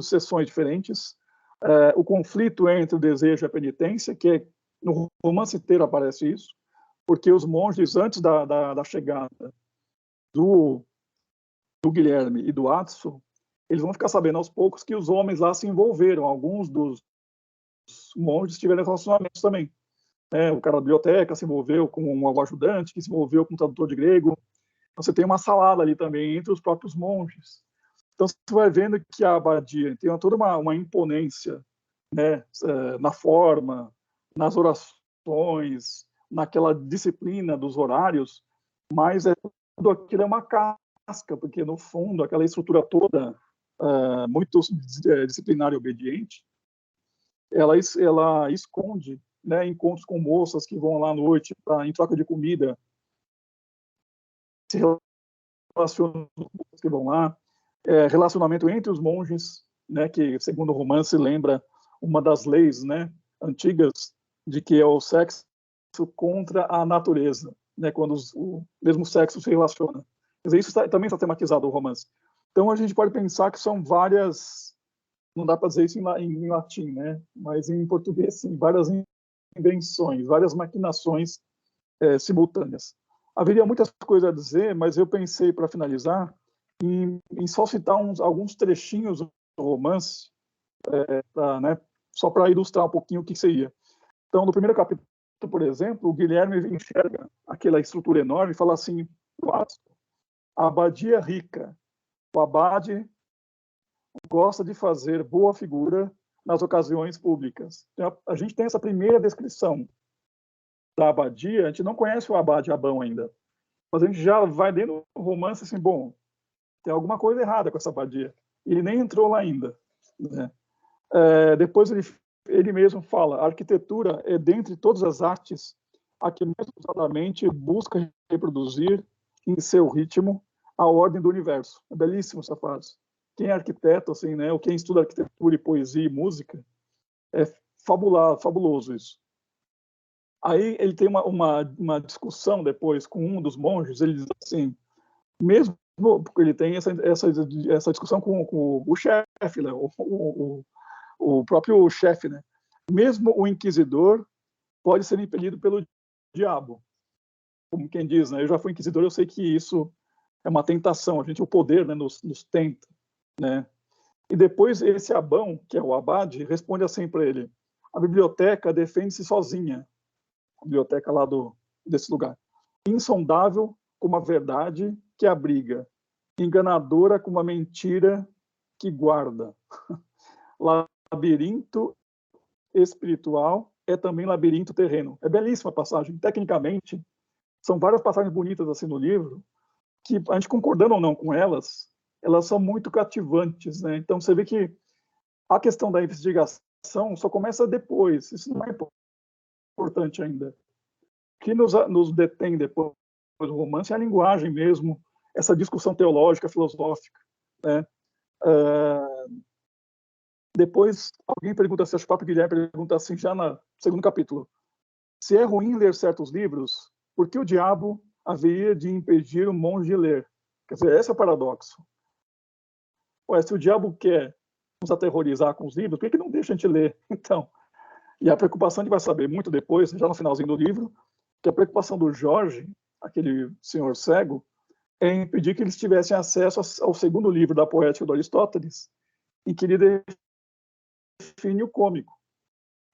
S5: seções diferentes, o conflito entre o desejo e a penitência, que no romance inteiro aparece isso, porque os monges, antes da chegada do Guilherme e do Atso, eles vão ficar sabendo aos poucos que os homens lá se envolveram, alguns dos monges tiveram relacionamentos também. O cara da biblioteca se envolveu com um ajudante, que se envolveu com um tradutor de grego. Então, você tem uma salada ali também entre os próprios monges. Então, você vai vendo que a abadia tem toda uma imponência, né, na forma, nas orações, naquela disciplina dos horários, mas tudo aquilo é uma casca, porque, no fundo, aquela estrutura toda, muito disciplinar e obediente, ela esconde, né, encontros com moças que vão lá à noite em troca de comida, se relacionam com moças que vão lá, relacionamento entre os monges, né, que, segundo o romance, lembra uma das leis, né, antigas, de que é o sexo contra a natureza, né, quando o mesmo sexo se relaciona. Quer dizer, isso também está tematizado no romance. Então, a gente pode pensar que são várias, não dá para dizer isso em latim, né, mas em português, sim, várias invenções, várias maquinações simultâneas. Haveria muitas coisas a dizer, mas eu pensei, para finalizar, em só citar alguns trechinhos do romance, né, só para ilustrar um pouquinho o que seria. Então, no primeiro capítulo, por exemplo, o Guilherme enxerga aquela estrutura enorme e fala assim: a abadia rica, o abade gosta de fazer boa figura nas ocasiões públicas. Então, a gente tem essa primeira descrição da abadia. A gente não conhece o abade Abão ainda, mas a gente já vai dentro do romance assim, bom, tem alguma coisa errada com essa abadia. Ele nem entrou lá ainda, né? Depois ele mesmo fala: a arquitetura é, dentre todas as artes, a que mais ousadamente busca reproduzir em seu ritmo a ordem do universo. É belíssimo essa frase. Quem é arquiteto, assim, né, ou quem estuda arquitetura e poesia e música, é fabuloso isso. Aí ele tem uma discussão depois com um dos monges. Ele diz assim, mesmo porque ele tem essa discussão com o chefe, né, o próprio chefe, né? Mesmo o inquisidor pode ser impelido pelo diabo. Como quem diz, né? Eu já fui inquisidor, eu sei que isso é uma tentação. O poder, né, nos tenta, né? E depois esse Abão, que é o abade, responde assim para ele: a biblioteca defende-se sozinha. A biblioteca lá desse lugar. Insondável como a verdade que abriga. Enganadora como a mentira que guarda. Labirinto espiritual é também labirinto terreno. É belíssima a passagem. Tecnicamente, são várias passagens bonitas assim no livro, que a gente, concordando ou não com elas são muito cativantes, né? Então você vê que a questão da investigação só começa depois. Isso não é importante ainda. O que nos detém depois do romance é a linguagem mesmo, essa discussão teológica, filosófica, né? Depois, alguém pergunta assim, acho que o próprio Guilherme pergunta assim, já no segundo capítulo: se é ruim ler certos livros, por que o diabo haveria de impedir o monge de ler? Quer dizer, esse é o paradoxo. Ué, se o diabo quer nos aterrorizar com os livros, por que não deixa a gente ler? Então, e a preocupação, a gente vai saber muito depois, já no finalzinho do livro, que a preocupação do Jorge, aquele senhor cego, é impedir que eles tivessem acesso ao segundo livro da poética do Aristóteles, em que ele define o cômico.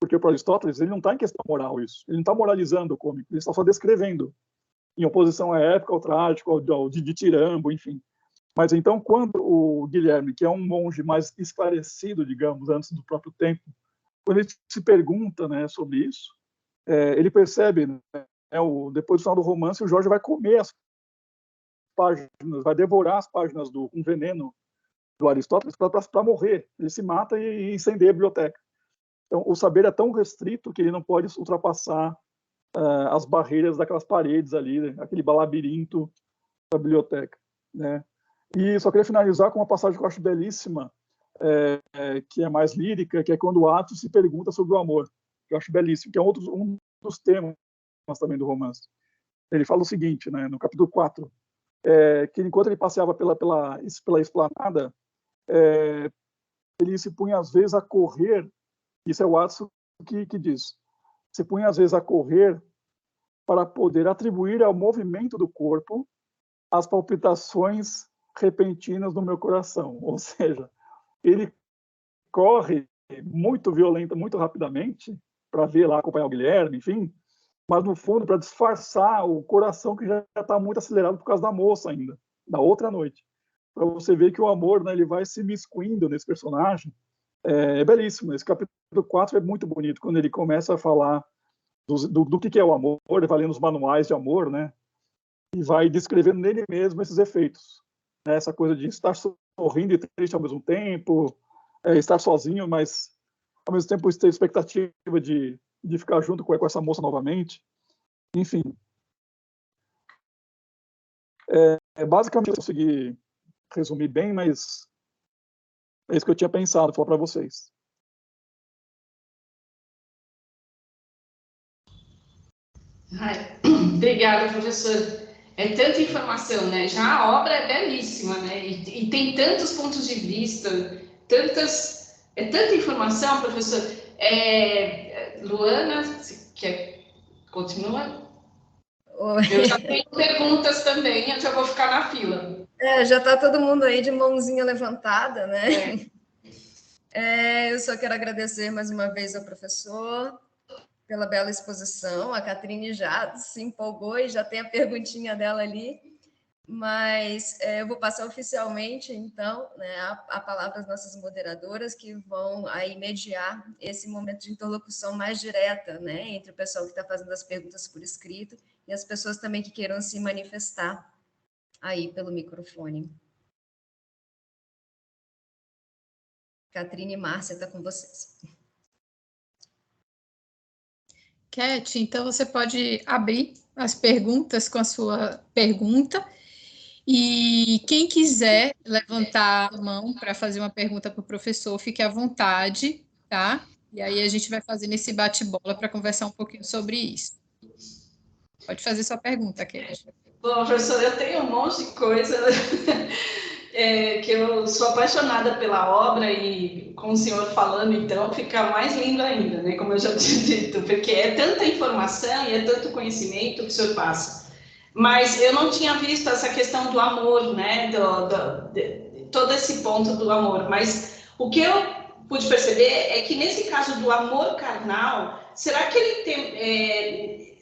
S5: Porque para Aristóteles, ele não está em questão moral isso. Ele não está moralizando o cômico, ele está só descrevendo, em oposição à época, ao trágico, ao ditirambo, enfim. Mas então, quando o Guilherme, que é um monge mais esclarecido, digamos, antes do próprio tempo, quando ele se pergunta, né, sobre isso, ele percebe, né, depois do final do romance, o Jorge vai comer as páginas, vai devorar as páginas com veneno do Aristóteles para morrer. Ele se mata e incendeia a biblioteca. Então, o saber é tão restrito que ele não pode ultrapassar as barreiras daquelas paredes ali, né? Aquele labirinto da biblioteca, né? E só queria finalizar com uma passagem que eu acho belíssima, que é mais lírica, que é quando o Atos se pergunta sobre o amor, que eu acho belíssimo, que é um dos temas também do romance. Ele fala o seguinte, né, no capítulo 4, que enquanto ele passeava pela esplanada, ele se punha às vezes a correr, isso é o Atos que diz, se punha às vezes a correr para poder atribuir ao movimento do corpo as palpitações repentinas no meu coração, ou seja, ele corre muito violenta, muito rapidamente, para ver lá, acompanhar o Guilherme, enfim, mas no fundo para disfarçar o coração que já está muito acelerado por causa da moça ainda, da outra noite. Para você ver que o amor, né, ele vai se miscuindo nesse personagem. É belíssimo. Esse capítulo 4 é muito bonito, quando ele começa a falar do que é o amor, ele vai lendo os manuais de amor, né, e vai descrevendo nele mesmo esses efeitos. Né, essa coisa de estar sorrindo e triste ao mesmo tempo, estar sozinho, mas ao mesmo tempo ter expectativa de ficar junto com essa moça novamente. Enfim. Basicamente, eu consegui resumir bem, mas é isso que eu tinha pensado falar para vocês.
S3: Obrigada, professor. É tanta informação, né? Já a obra é belíssima, né? E tem tantos pontos de vista, tanta informação, professor. Luana, continua? Eu já tenho perguntas também, eu já vou ficar na fila.
S4: Já está todo mundo aí de mãozinha levantada, né? Eu só quero agradecer mais uma vez ao professor pela bela exposição. A Catrine já se empolgou e já tem a perguntinha dela ali, mas eu vou passar oficialmente, então, né, a palavra às nossas moderadoras, que vão aí mediar esse momento de interlocução mais direta, né, entre o pessoal que está fazendo as perguntas por escrito e as pessoas também que queiram se manifestar aí pelo microfone. Catrine e Márcia, está com vocês.
S6: Cat, então você pode abrir as perguntas com a sua pergunta. E quem quiser levantar a mão para fazer uma pergunta para o professor, fique à vontade, tá? E aí a gente vai fazendo esse bate-bola para conversar um pouquinho sobre isso. Pode fazer sua pergunta, Cat.
S3: Bom, professor, eu tenho um monte de coisa que eu sou apaixonada pela obra e com o senhor falando, então, fica mais lindo ainda, né? Como eu já tinha dito, porque é tanta informação e é tanto conhecimento que o senhor passa. Mas eu não tinha visto essa questão do amor, né? De todo esse ponto do amor. Mas o que eu pude perceber é que nesse caso do amor carnal, será que ele tem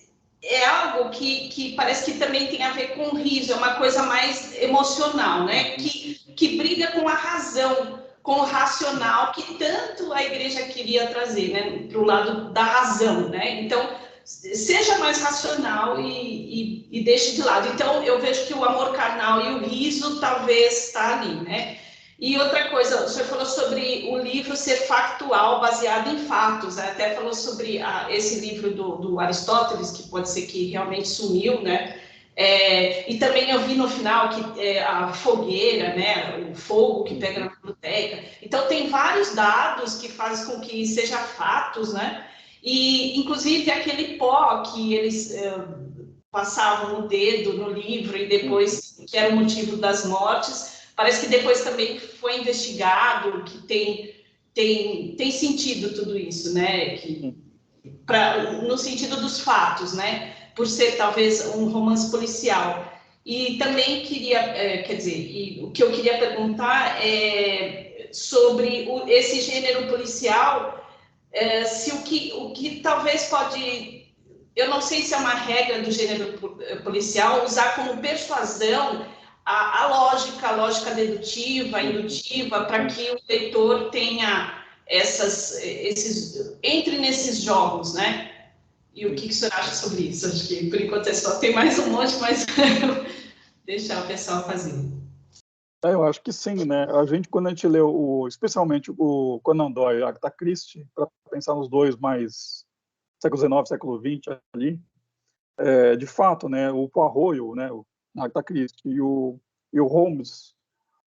S3: algo que parece que também tem a ver com o riso, é uma coisa mais emocional, né? Que briga com a razão, com o racional, que tanto a igreja queria trazer, né? Para o lado da razão, né? Então, seja mais racional e deixe de lado. Então, eu vejo que o amor carnal e o riso talvez está ali, né? E outra coisa, o senhor falou sobre o livro ser factual, baseado em fatos, né? Até falou sobre esse livro do Aristóteles, que pode ser que realmente sumiu, né? E também eu vi no final que a fogueira, né? O fogo que pega na biblioteca. Então, tem vários dados que fazem com que seja fatos, né? E, inclusive, aquele pó que eles passavam no dedo no livro e depois, que era o motivo das mortes, parece que depois também foi investigado, que tem sentido tudo isso, né? No sentido dos fatos, né? Por ser talvez um romance policial. E também queria, o que eu queria perguntar é sobre esse gênero policial, se o que talvez pode, eu não sei se é uma regra do gênero policial, usar como persuasão a lógica dedutiva, indutiva, para que o leitor tenha entre nesses jogos, né? E o que o senhor acha sobre isso? Acho que, por enquanto, tem mais um monte, mas deixar o pessoal fazer.
S5: Eu acho que sim, né? Quando a gente lê especialmente o Conan Doyle, Agatha Christie, para pensar nos dois mais século XIX, século XX ali, de fato, né, o Poirot, né, o Agatha Christie e o Holmes,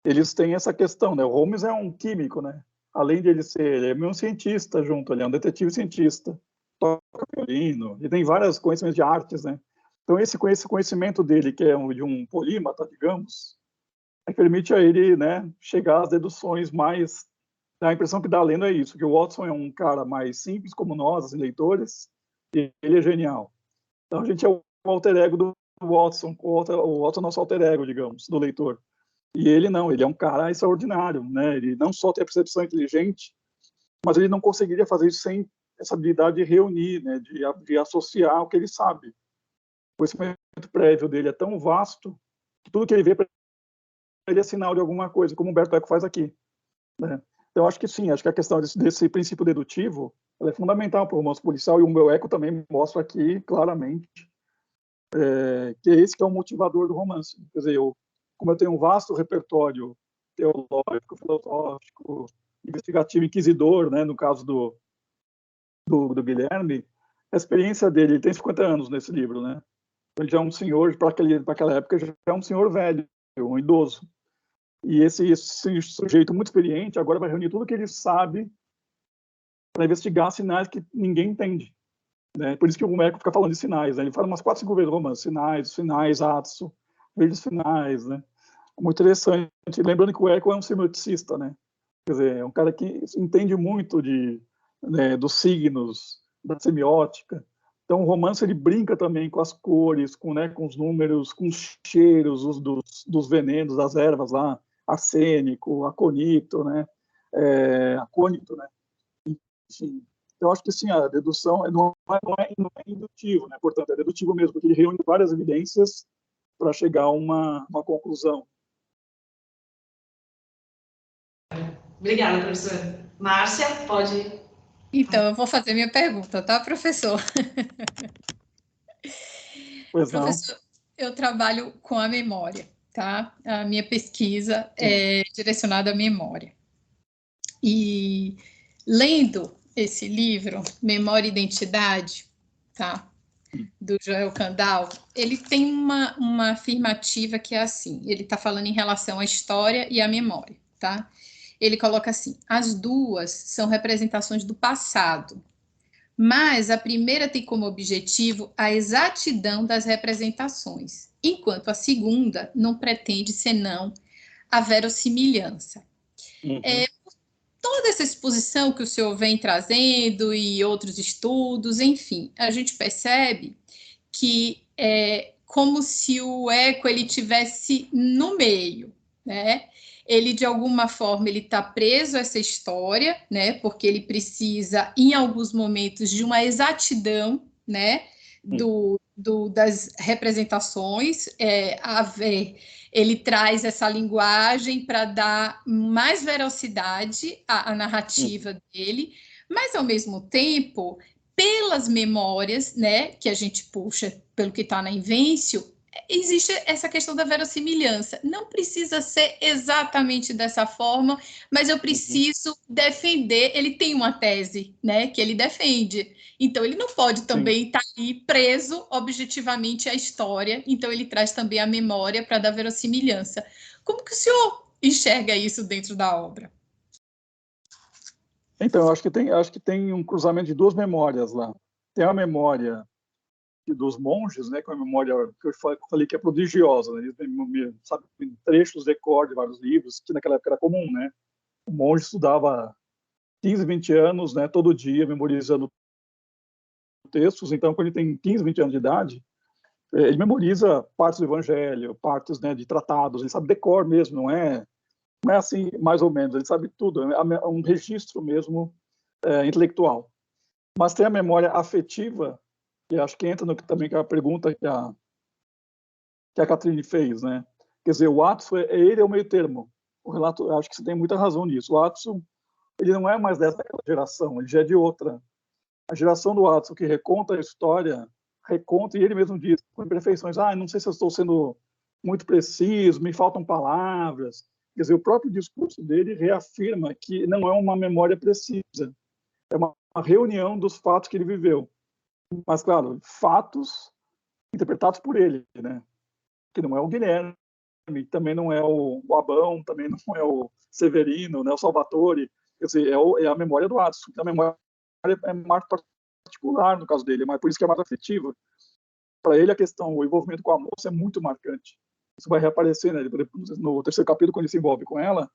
S5: eles têm essa questão, né? O Holmes é um químico, né? Além de ele é um cientista junto, ele é um detetive cientista, toca violino, e tem vários conhecimentos de artes, né? Então esse conhecimento dele, que é de um polímata, digamos, permite a ele, né, chegar às deduções mais. A impressão que dá lendo é isso, que o Watson é um cara mais simples como nós, os leitores, e ele é genial. Então a gente é o alter ego do Watson, o Watson é o nosso alter ego, digamos, do leitor. E ele não, ele é um cara extraordinário, né? Ele não só tem a percepção inteligente, mas ele não conseguiria fazer isso sem essa habilidade de reunir, né? De associar o que ele sabe. O conhecimento prévio dele é tão vasto que tudo que ele vê para ele é sinal de alguma coisa, como o Humberto Eco faz aqui, né? Então, acho que sim, acho que a questão desse princípio dedutivo ela é fundamental para o romance policial, e o meu Eco também mostra aqui claramente que esse que é o motivador do romance. Quer dizer, como eu tenho um vasto repertório teológico, filosófico, investigativo, inquisidor, né, no caso do Guilherme, a experiência dele, ele tem 50 anos nesse livro, né? Ele já é um senhor, para aquela época, já é um senhor velho, um idoso. E esse sujeito muito experiente agora vai reunir tudo que ele sabe para investigar sinais que ninguém entende, né? Por isso que o Eco fica falando de sinais, né? Ele fala umas 4, 5 vezes no romance, sinais, atos, verdes finais, né? Muito interessante. Lembrando que o Eco é um semioticista, né? Quer dizer, é um cara que entende muito né, dos signos, da semiótica. Então, o romance ele brinca também com as cores, com os números, com os cheiros dos venenos, das ervas lá, arsênico, aconito, né? Acônito, né? Enfim, eu acho que sim, a dedução não é indutivo, né? Portanto, é dedutivo mesmo, porque ele reúne várias evidências para chegar a uma conclusão.
S3: Obrigada, professora. Márcia, pode.
S6: Então, eu vou fazer minha pergunta, tá, professor?
S5: Pois não.
S6: Professor, eu trabalho com a memória, tá? A minha pesquisa é direcionada à memória. E lendo esse livro, Memória e Identidade, tá? Do Joel Kandal, ele tem uma afirmativa que é assim, ele está falando em relação à história e à memória, tá? Ele coloca assim, as duas são representações do passado, mas a primeira tem como objetivo a exatidão das representações, enquanto a segunda não pretende senão a verossimilhança.
S5: Uhum.
S6: Toda essa exposição que o senhor vem trazendo e outros estudos, enfim, a gente percebe que é como se o Eco ele tivesse no meio, né? Ele de alguma forma ele está preso a essa história, né? Porque ele precisa em alguns momentos de uma exatidão, né? Das representações, ele traz essa linguagem para dar mais velocidade à narrativa dele, mas ao mesmo tempo pelas memórias, né, que a gente puxa pelo que está na Invencio, existe essa questão da verossimilhança. Não precisa ser exatamente dessa forma, mas eu preciso defender. Ele tem uma tese, né, que ele defende. Então, ele não pode também estar ali preso objetivamente à história. Então, ele traz também a memória para dar verossimilhança. Como que o senhor enxerga isso dentro da obra?
S5: Então, eu acho que tem um cruzamento de duas memórias lá. Tem a memória dos monges, né, que é uma memória que eu falei que é prodigiosa, né? Eles sabe, trechos de cor de vários livros, que naquela época era comum, né? O monge estudava 15, 20 anos, né, todo dia, memorizando textos. Então, quando ele tem 15, 20 anos de idade, ele memoriza partes do Evangelho, partes, né, de tratados, ele sabe de cor mesmo, não é assim, mais ou menos, ele sabe tudo, é um registro mesmo intelectual. Mas tem a memória afetiva, que acho que entra no que também que é a pergunta que a Catrine fez, né? Quer dizer, o Watson, ele é o meio termo. O relato, acho que você tem muita razão nisso. O Watson, ele não é mais dessa geração, ele já é de outra. A geração do Watson que reconta a história, reconta, e ele mesmo diz, com imperfeições, não sei se eu estou sendo muito preciso, me faltam palavras. Quer dizer, o próprio discurso dele reafirma que não é uma memória precisa, é uma reunião dos fatos que ele viveu. Mas, claro, fatos interpretados por ele, né? Que não é o Guilherme, também não é o Abão, também não é o Severino, né? O Salvatore, quer dizer, é a memória do Adson. Então, a memória é mais particular no caso dele, mas por isso que é mais afetiva. Para ele, a questão, o envolvimento com a moça é muito marcante. Isso vai reaparecer, né? No terceiro capítulo, quando ele se envolve com ela.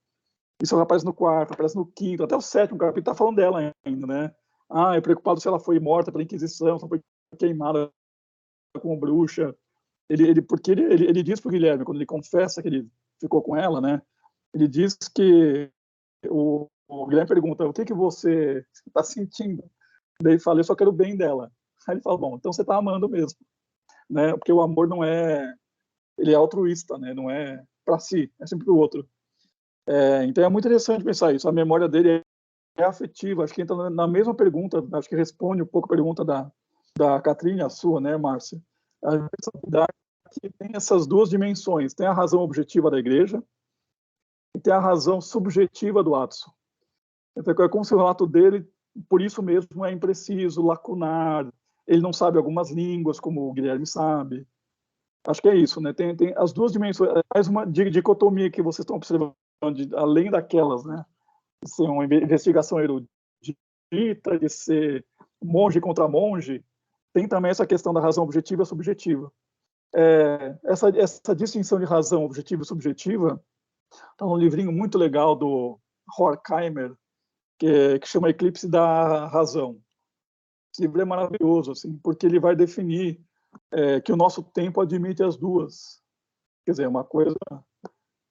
S5: Isso aparece no quarto, aparece no quinto, até o sétimo capítulo está falando dela ainda, né? É preocupado se ela foi morta pela Inquisição, se ela foi queimada como bruxa. Porque ele diz para o Guilherme, quando ele confessa que ele ficou com ela, né? Ele diz que o Guilherme pergunta, o que você está sentindo? Daí ele fala, eu só quero o bem dela. Aí ele fala, bom, então você está amando mesmo, né? Porque o amor não é, ele é altruísta, né? Não é para si, é sempre para o outro. Então é muito interessante pensar isso. A memória dele é afetiva. Acho que entra na mesma pergunta, acho que responde um pouco a pergunta da Catrine, a sua, né, Márcia? A responsabilidade que tem essas duas dimensões. Tem a razão objetiva da igreja e tem a razão subjetiva do Adson. Então, é como se o relato dele, por isso mesmo, é impreciso, lacunar. Ele não sabe algumas línguas, como o Guilherme sabe. Acho que é isso, né? Tem as duas dimensões. Mais uma dicotomia que vocês estão observando, além daquelas, né? De ser uma investigação erudita, de ser monge contra monge, tem também essa questão da razão objetiva e subjetiva. Essa distinção de razão objetiva e subjetiva está num livrinho muito legal do Horkheimer, que chama Eclipse da Razão. Esse livro é maravilhoso, assim, porque ele vai definir que o nosso tempo admite as duas. Quer dizer, uma coisa...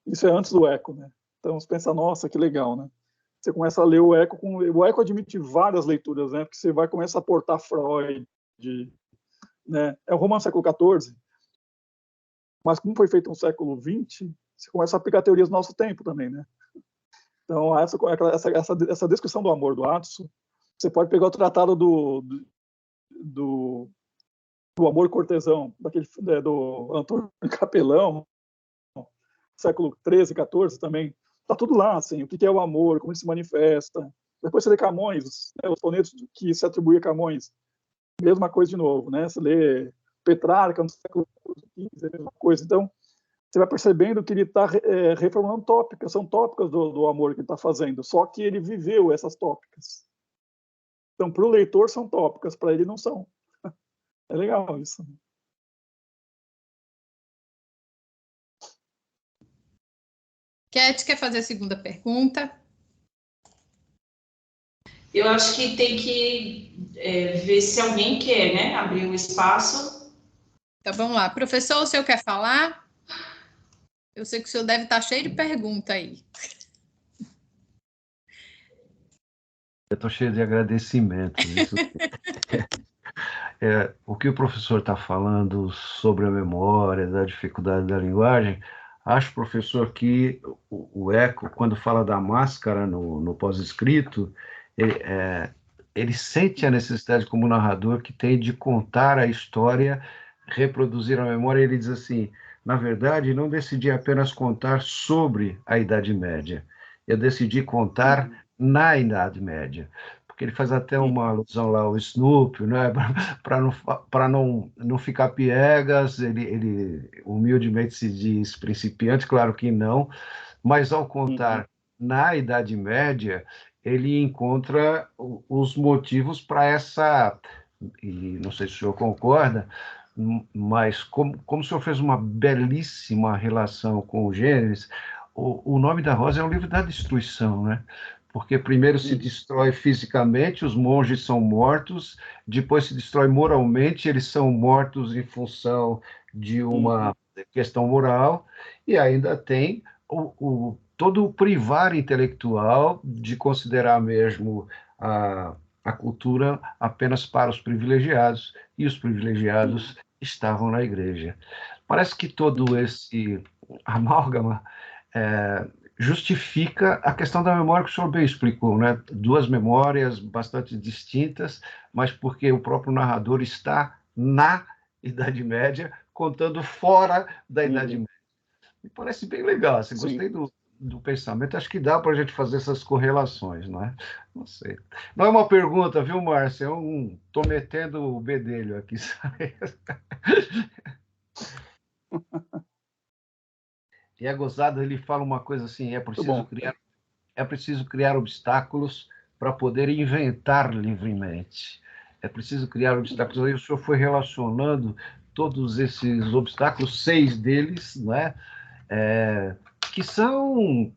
S5: Isso é antes do Eco, né? Então, você pensa, nossa, que legal, né? Você começa a ler o Eco, o Eco admite várias leituras, né? Porque você vai começar a aportar Freud, né? É um romance do século XIV, mas como foi feito no século XX, você começa a aplicar teorias do nosso tempo também, né? Então, essa descrição do amor do Adson, você pode pegar o tratado do amor cortesão, do Antônio Capelão, século XIII, XIV também, está tudo lá, assim, o que é o amor, como ele se manifesta. Depois você lê Camões, né, os sonetos que se atribui a Camões, mesma coisa de novo, né? Você lê Petrarca no século XV, a mesma coisa. Então, você vai percebendo que ele está reformulando tópicas, são tópicas do amor que ele está fazendo, só que ele viveu essas tópicas. Então, para o leitor são tópicas, para ele não são. É legal isso.
S6: Cat, quer fazer a segunda pergunta?
S3: Eu acho que tem que ver se alguém quer, né, abrir um espaço.
S6: Então, vamos lá. Professor, o senhor quer falar? Eu sei que o senhor deve estar cheio de pergunta aí.
S2: Eu estou cheio de agradecimentos. Isso... o que o professor está falando sobre a memória, da dificuldade da linguagem, acho, professor, que o Eco, quando fala da máscara no pós-escrito, ele sente a necessidade como narrador que tem de contar a história, reproduzir a memória. Ele diz assim, na verdade, não decidi apenas contar sobre a Idade Média, eu decidi contar na Idade Média. Porque ele faz até uma alusão lá ao Snoopy, né? Para não ficar piegas, ele humildemente se diz principiante, claro que não, mas ao contar na Idade Média, ele encontra os motivos para essa, e não sei se o senhor concorda, mas como o senhor fez uma belíssima relação com o Gênesis, o Nome da Rosa é um livro da destruição, né? Porque primeiro se destrói fisicamente, os monges são mortos, depois se destrói moralmente, eles são mortos em função de uma questão moral, e ainda tem todo o privar intelectual de considerar mesmo a cultura apenas para os privilegiados, e os privilegiados estavam na igreja. Parece que todo esse amálgama justifica a questão da memória que o senhor bem explicou, né? Duas memórias bastante distintas, mas porque o próprio narrador está na Idade Média, contando fora da Idade Média. Me parece bem legal, assim, gostei do pensamento, acho que dá para a gente fazer essas correlações, não é? Não sei. Não é uma pergunta, viu, Márcia? Estou metendo o bedelho aqui, sabe? E é gozado, ele fala uma coisa assim, é preciso criar obstáculos para poder inventar livremente. É preciso criar obstáculos. Aí o senhor foi relacionando todos esses obstáculos, 6 deles, né? Que são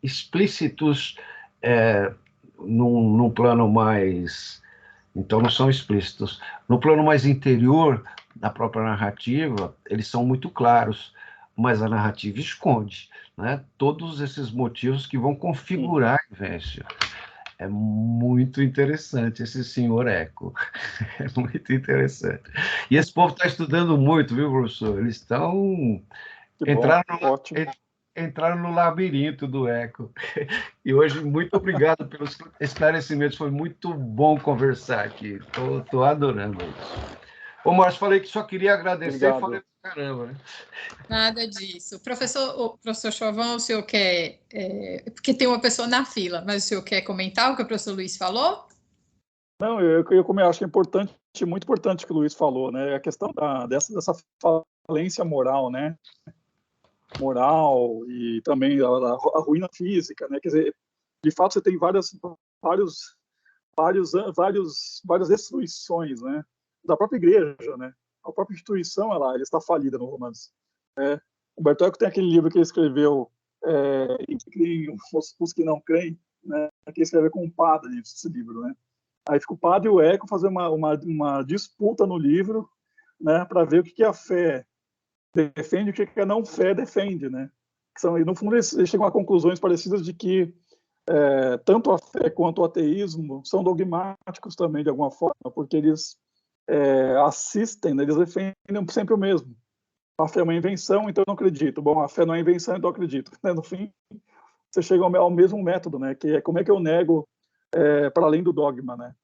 S2: explícitos num plano mais... Então, não são explícitos. No plano mais interior da própria narrativa, eles são muito claros, mas a narrativa esconde, né, todos esses motivos que vão configurar a vivência. É muito interessante esse senhor Eco. É muito interessante. E esse povo está estudando muito, viu, professor? Eles estão... Entraram no labirinto do Eco. E hoje, muito obrigado pelos esclarecimentos. Foi muito bom conversar aqui. Estou adorando isso. Ô, Márcio, falei que só queria agradecer. Obrigado. E falei pra caramba, né?
S6: Nada disso. Professor Chovão, o senhor quer... porque tem uma pessoa na fila, mas o senhor quer comentar o que o professor Luiz falou?
S5: Não, eu acho que é importante, muito importante o que o Luiz falou, né? A questão dessa falência moral, né? Moral e também a ruína física, né? Quer dizer, de fato você tem várias destruições, né? Da própria igreja, né? A própria instituição, ela está falida no romance. O Humberto Eco tem aquele livro que ele escreveu, Os que não creem, né? Que ele escreveu com um padre esse livro, né? Aí fica o padre e o Eco fazer uma disputa no livro, né? Para ver o que a fé defende e o que a não fé defende, né? E no fundo eles chegam a conclusões parecidas de que tanto a fé quanto o ateísmo são dogmáticos também de alguma forma, porque eles assistem, né? Eles defendem sempre o mesmo. A fé é uma invenção, então eu não acredito. Bom, a fé não é invenção, então eu acredito. No fim, você chega ao mesmo método, né? Que é como é que eu nego para além do dogma, né?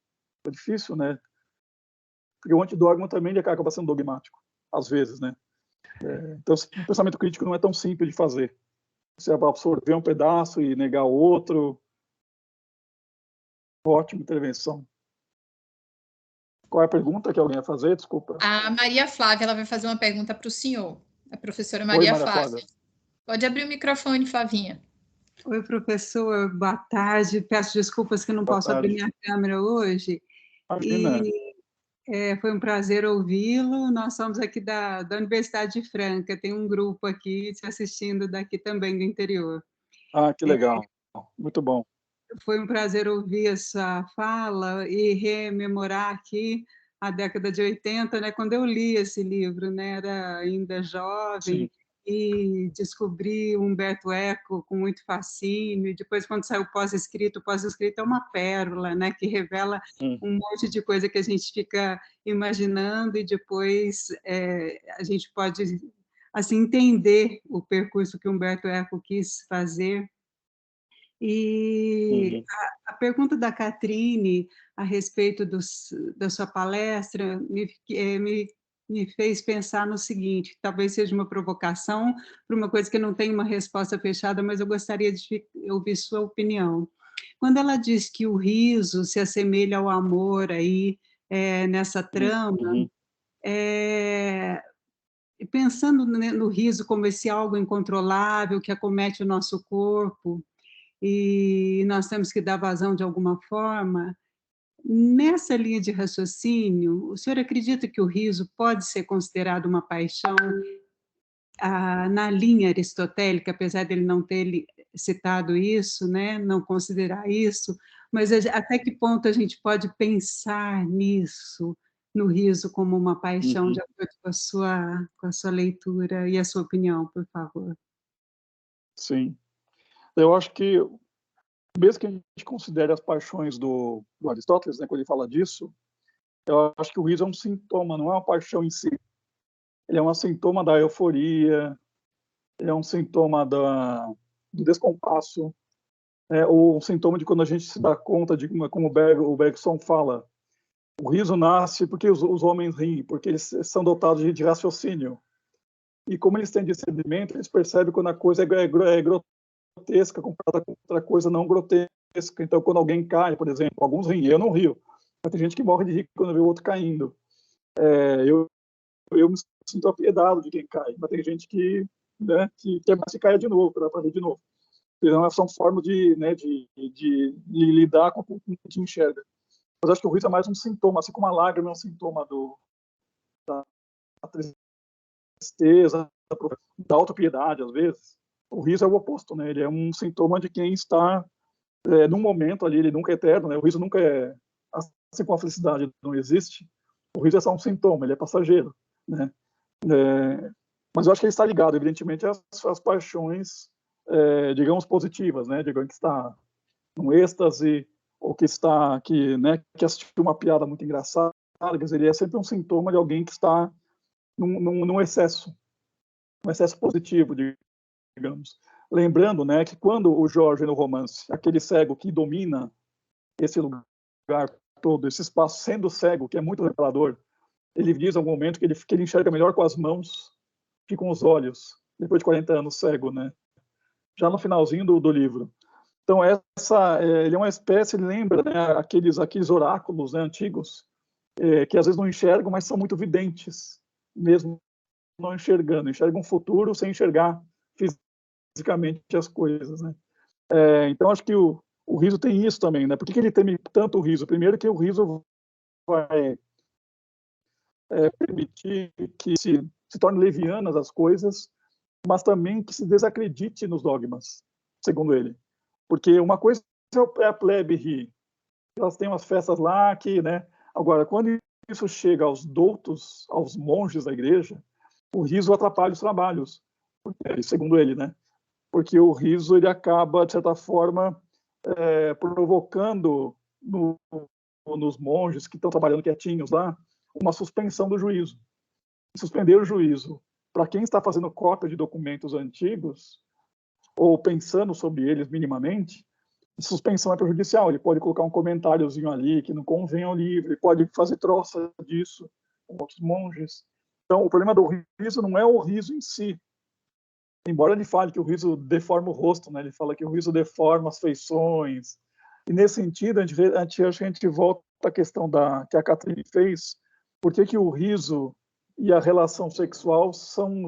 S5: É difícil, né? Porque o antidogma também ele acaba sendo dogmático, às vezes, né? Então, o pensamento crítico não é tão simples de fazer. Você absorver um pedaço e negar o outro. Ótima intervenção. Qual é a pergunta que alguém vai fazer? Desculpa.
S6: A Maria Flávia, ela vai fazer uma pergunta para o senhor. A professora Maria Flávia. Pode abrir o microfone, Flavinha.
S7: Oi, professor. Boa tarde. Peço desculpas que não posso abrir minha câmera hoje.
S5: Imagina.
S7: Foi um prazer ouvi-lo. Nós somos aqui da Universidade de Franca. Tem um grupo aqui te assistindo daqui também do interior.
S5: Ah, que legal. Muito bom.
S7: Foi um prazer ouvir essa fala e rememorar aqui a década de 80, né, quando eu li esse livro, né, era ainda jovem. Sim. E descobri Humberto Eco com muito fascínio. Depois, quando saiu o pós-escrito é uma pérola, né, que revela um monte de coisa que a gente fica imaginando e depois a gente pode assim entender o percurso que Humberto Eco quis fazer. E a pergunta da Catrine a respeito da sua palestra me fez pensar no seguinte, talvez seja uma provocação para uma coisa que não tem uma resposta fechada, mas eu gostaria de ouvir sua opinião. Quando ela diz que o riso se assemelha ao amor aí, nessa trama, pensando no riso como esse algo incontrolável que acomete o nosso corpo, e nós temos que dar vazão de alguma forma, nessa linha de raciocínio, o senhor acredita que o riso pode ser considerado uma paixão na linha aristotélica, apesar dele não ter citado isso, né, não considerar isso, mas até que ponto a gente pode pensar nisso, no riso como uma paixão, de acordo com a sua leitura e a sua opinião, por favor?
S5: Sim. Eu acho que, mesmo que a gente considere as paixões do Aristóteles, né, quando ele fala disso, eu acho que o riso é um sintoma, não é uma paixão em si. Ele é um sintoma da euforia, ele é um sintoma do descompasso, ou um sintoma de quando a gente se dá conta de, como o Bergson fala, o riso nasce porque os homens riem, porque eles são dotados de raciocínio. e como eles têm discernimento, eles percebem quando a coisa é grotesca comparada com outra coisa não grotesca. Então, quando alguém cai, por exemplo, alguns riem, eu não rio, mas tem gente que morre de rir quando vê o outro caindo. Eu me sinto apiedado de quem cai, mas tem gente que, né, que quer mais que caia de novo, para rir de novo. Então, são formas de lidar com o que a gente enxerga. Mas acho que o riso é mais um sintoma, assim como a lágrima é um sintoma da tristeza, da autopiedade, às vezes. O riso é o oposto, né? Ele é um sintoma de quem está num momento ali, ele nunca é eterno, né? O riso nunca é, assim como a felicidade não existe, o riso é só um sintoma, ele é passageiro, né? Mas eu acho que ele está ligado, evidentemente, às paixões, digamos, positivas, né? Digamos que está num êxtase, ou que está, que assistiu uma piada muito engraçada, quer dizer, ele é sempre um sintoma de alguém que está num excesso, um excesso positivo, digamos. Lembrando, né, que quando o Jorge, no romance, aquele cego que domina esse lugar todo, esse espaço, sendo cego, que é muito revelador, ele diz em algum momento que ele enxerga melhor com as mãos que com os olhos, depois de 40 anos cego, né? Já no finalzinho do livro. Então, ele é uma espécie, ele lembra, né, aqueles oráculos, né, antigos, que às vezes não enxergam, mas são muito videntes, mesmo não enxergando. Enxergam um futuro sem enxergar fisicamente as coisas, né? Então, acho que o riso tem isso também, né? Por que ele teme tanto o riso? Primeiro que o riso vai permitir que se torne levianas as coisas, mas também que se desacredite nos dogmas, segundo ele. Porque uma coisa é a plebe rir. Elas têm umas festas lá que, né? Agora, quando isso chega aos doutos, aos monges da igreja, o riso atrapalha os trabalhos, segundo ele, né? Porque o riso ele acaba, de certa forma, provocando nos monges que estão trabalhando quietinhos lá, uma suspensão do juízo. Suspender o juízo para quem está fazendo cópia de documentos antigos, ou pensando sobre eles minimamente, suspensão é prejudicial. Ele pode colocar um comentáriozinho ali que não convém ao livro, ele pode fazer troça disso com outros monges. Então, o problema do riso não é o riso em si, embora ele fale que o riso deforma o rosto, né? Ele fala que o riso deforma as feições. E nesse sentido, a gente volta à questão que a Catherine fez, por que o riso e a relação sexual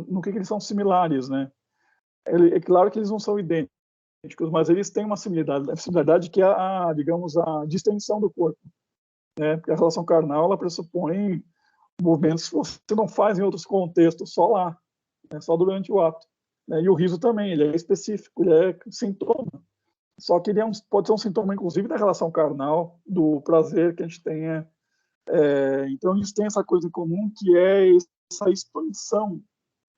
S5: no que eles são similares, né? É claro que eles não são idênticos, mas eles têm uma similaridade que é digamos, a distensão do corpo, né? Porque a relação carnal, ela pressupõe movimentos que você não faz em outros contextos, só lá, né? Só durante o ato. Né? E o riso também, ele é específico, ele é sintoma. Só que ele pode ser um sintoma, inclusive, da relação carnal, do prazer que a gente tenha. Então, eles têm essa coisa em comum, que é essa expansão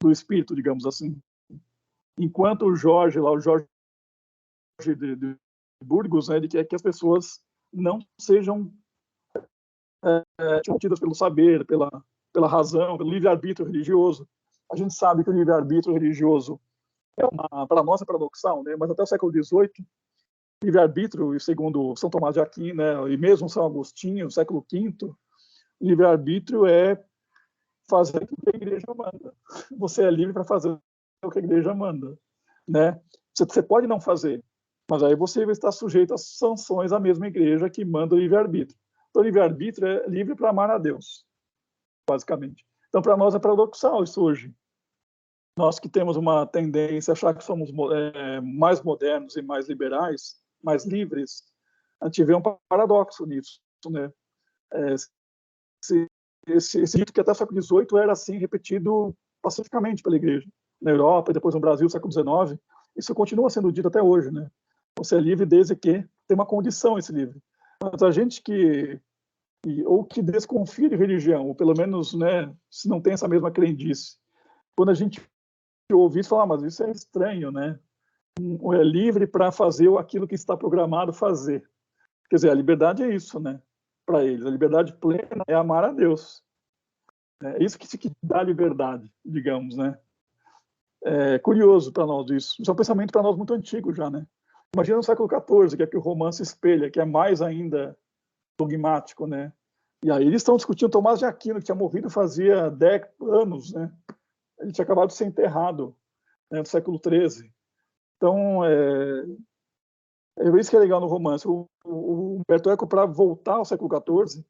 S5: do espírito, digamos assim. Enquanto o Jorge de Burgos, né, ele quer que as pessoas não sejam contidas pelo saber, pela razão, pelo livre-arbítrio religioso. A gente sabe que o livre-arbítrio religioso para nós é paradoxal, né? Mas até o século XVIII, livre-arbítrio, segundo São Tomás de Aquino, né, e mesmo São Agostinho, no século V, livre-arbítrio é fazer o que a igreja manda. Você é livre para fazer o que a igreja manda, né? Você pode não fazer, mas aí você vai estar sujeito às sanções da mesma igreja que manda o livre-arbítrio. Então, o livre-arbítrio é livre para amar a Deus, basicamente. Então, para nós é paradoxal isso hoje. Nós que temos uma tendência a achar que somos mais modernos e mais liberais, mais livres, a gente vê um paradoxo nisso, né? Esse dito que até o século XVIII era assim repetido pacificamente pela igreja na Europa e depois no Brasil, no século XIX, isso continua sendo dito até hoje, né? Você é livre desde que tem uma condição esse livre. Mas a gente ou que desconfia de religião, ou pelo menos, né, se não tem essa mesma crendice, quando a gente ouve isso, fala, mas isso é estranho, né? É livre para fazer aquilo que está programado fazer. Quer dizer, a liberdade é isso, né? Para eles, a liberdade plena é amar a Deus. É isso que dá liberdade, digamos, né? É curioso para nós isso. Isso é um pensamento para nós muito antigo já, né? Imagina no século XIV, que é que o romance espelha, que é mais ainda dogmático, né? E aí eles estão discutindo Tomás de Aquino, que tinha morrido fazia 10 anos, né? ele tinha acabado de ser enterrado, né, no século XIII. Então, é isso que é legal no romance. O Humberto Eco, para voltar ao século XIV,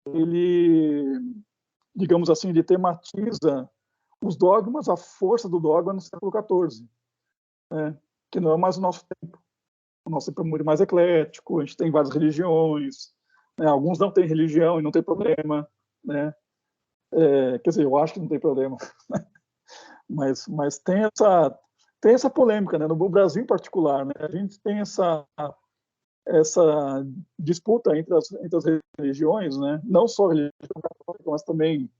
S5: ele, digamos assim, ele tematiza os dogmas, a força do dogma no século XIV, né, que não é mais o nosso tempo. O nosso tempo é muito mais eclético, a gente tem várias religiões, né, alguns não têm religião e não tem problema, né? Quer dizer, eu acho que não tem problema, mas tem essa polêmica, né? No Brasil em particular, né? A gente tem essa disputa entre as religiões, né? Não só a religião católica, mas também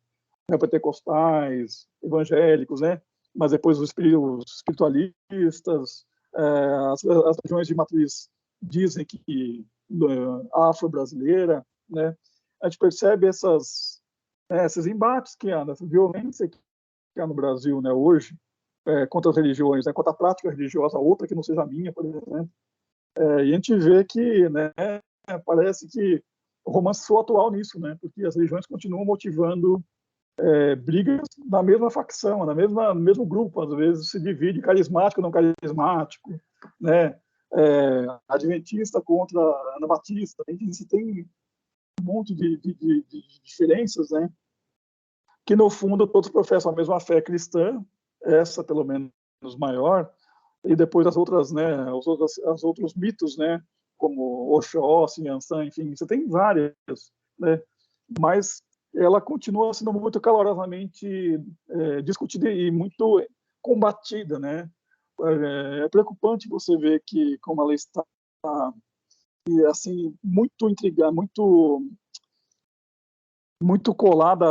S5: pentecostais, evangélicos, né? Mas depois os espiritualistas, as religiões de matriz dizem que afro-brasileira, né? A gente percebe esses embates que há, essa violência que há no Brasil, né, hoje, contra as religiões, né, contra a prática religiosa, outra que não seja a minha, por exemplo. E a gente vê que, né, parece que o romance foi atual nisso, né, porque as religiões continuam motivando brigas na mesma facção, no mesmo grupo, às vezes se divide carismático não carismático, né, adventista contra anabatista, enfim, se tem um monte de diferenças, né, que no fundo todos professam a mesma fé cristã, essa pelo menos maior, e depois as outras, né, os outros mitos, né, como Oxóssi, Yansan, enfim, você tem várias, né, mas ela continua sendo muito calorosamente discutida e muito combatida, né. É preocupante você ver que como ela está e assim muito intrigada, muito colada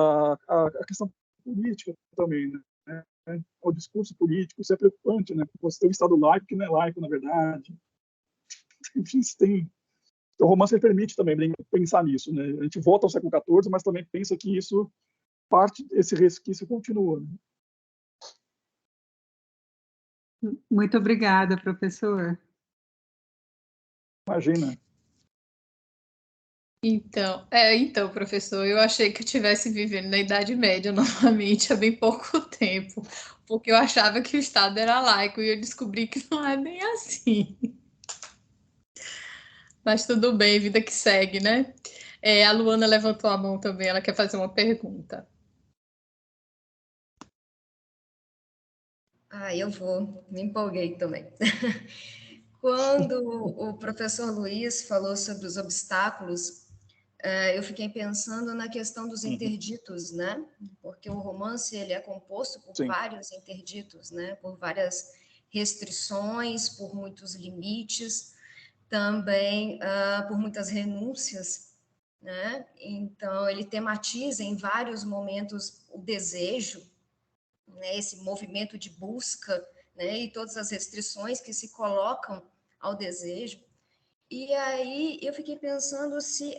S5: à questão política também, né? O discurso político, isso é preocupante, né? Você tem um Estado laico que não é laico, na verdade. Enfim, o romance permite também pensar nisso, né? A gente volta ao século XIV, mas também pensa que esse resquício continua. Né?
S7: Muito obrigada, professor.
S5: Imagina.
S6: Então, professor, eu achei que eu estivesse vivendo na Idade Média novamente há bem pouco tempo, porque eu achava que o Estado era laico e eu descobri que não é bem assim. Mas tudo bem, vida que segue, né? A Luana levantou a mão também, ela quer fazer uma pergunta.
S4: Eu vou, me empolguei também. Quando o professor Luiz falou sobre os obstáculos, eu fiquei pensando na questão dos interditos, né? Porque o romance ele é composto por
S5: Sim.
S4: vários interditos, né? Por várias restrições, por muitos limites, também por muitas renúncias, né? Então ele tematiza em vários momentos o desejo, né? Esse movimento de busca, né? E todas as restrições que se colocam ao desejo. E aí eu fiquei pensando se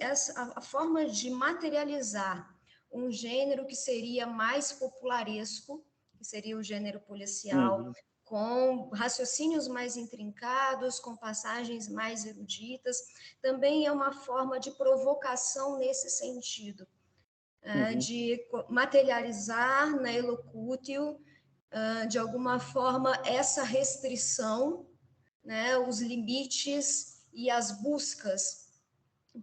S4: a forma de materializar um gênero que seria mais popularesco, que seria o gênero policial, com raciocínios mais intrincados, com passagens mais eruditas, também é uma forma de provocação nesse sentido, de materializar na elocútio, de alguma forma, essa restrição, né, os limites e as buscas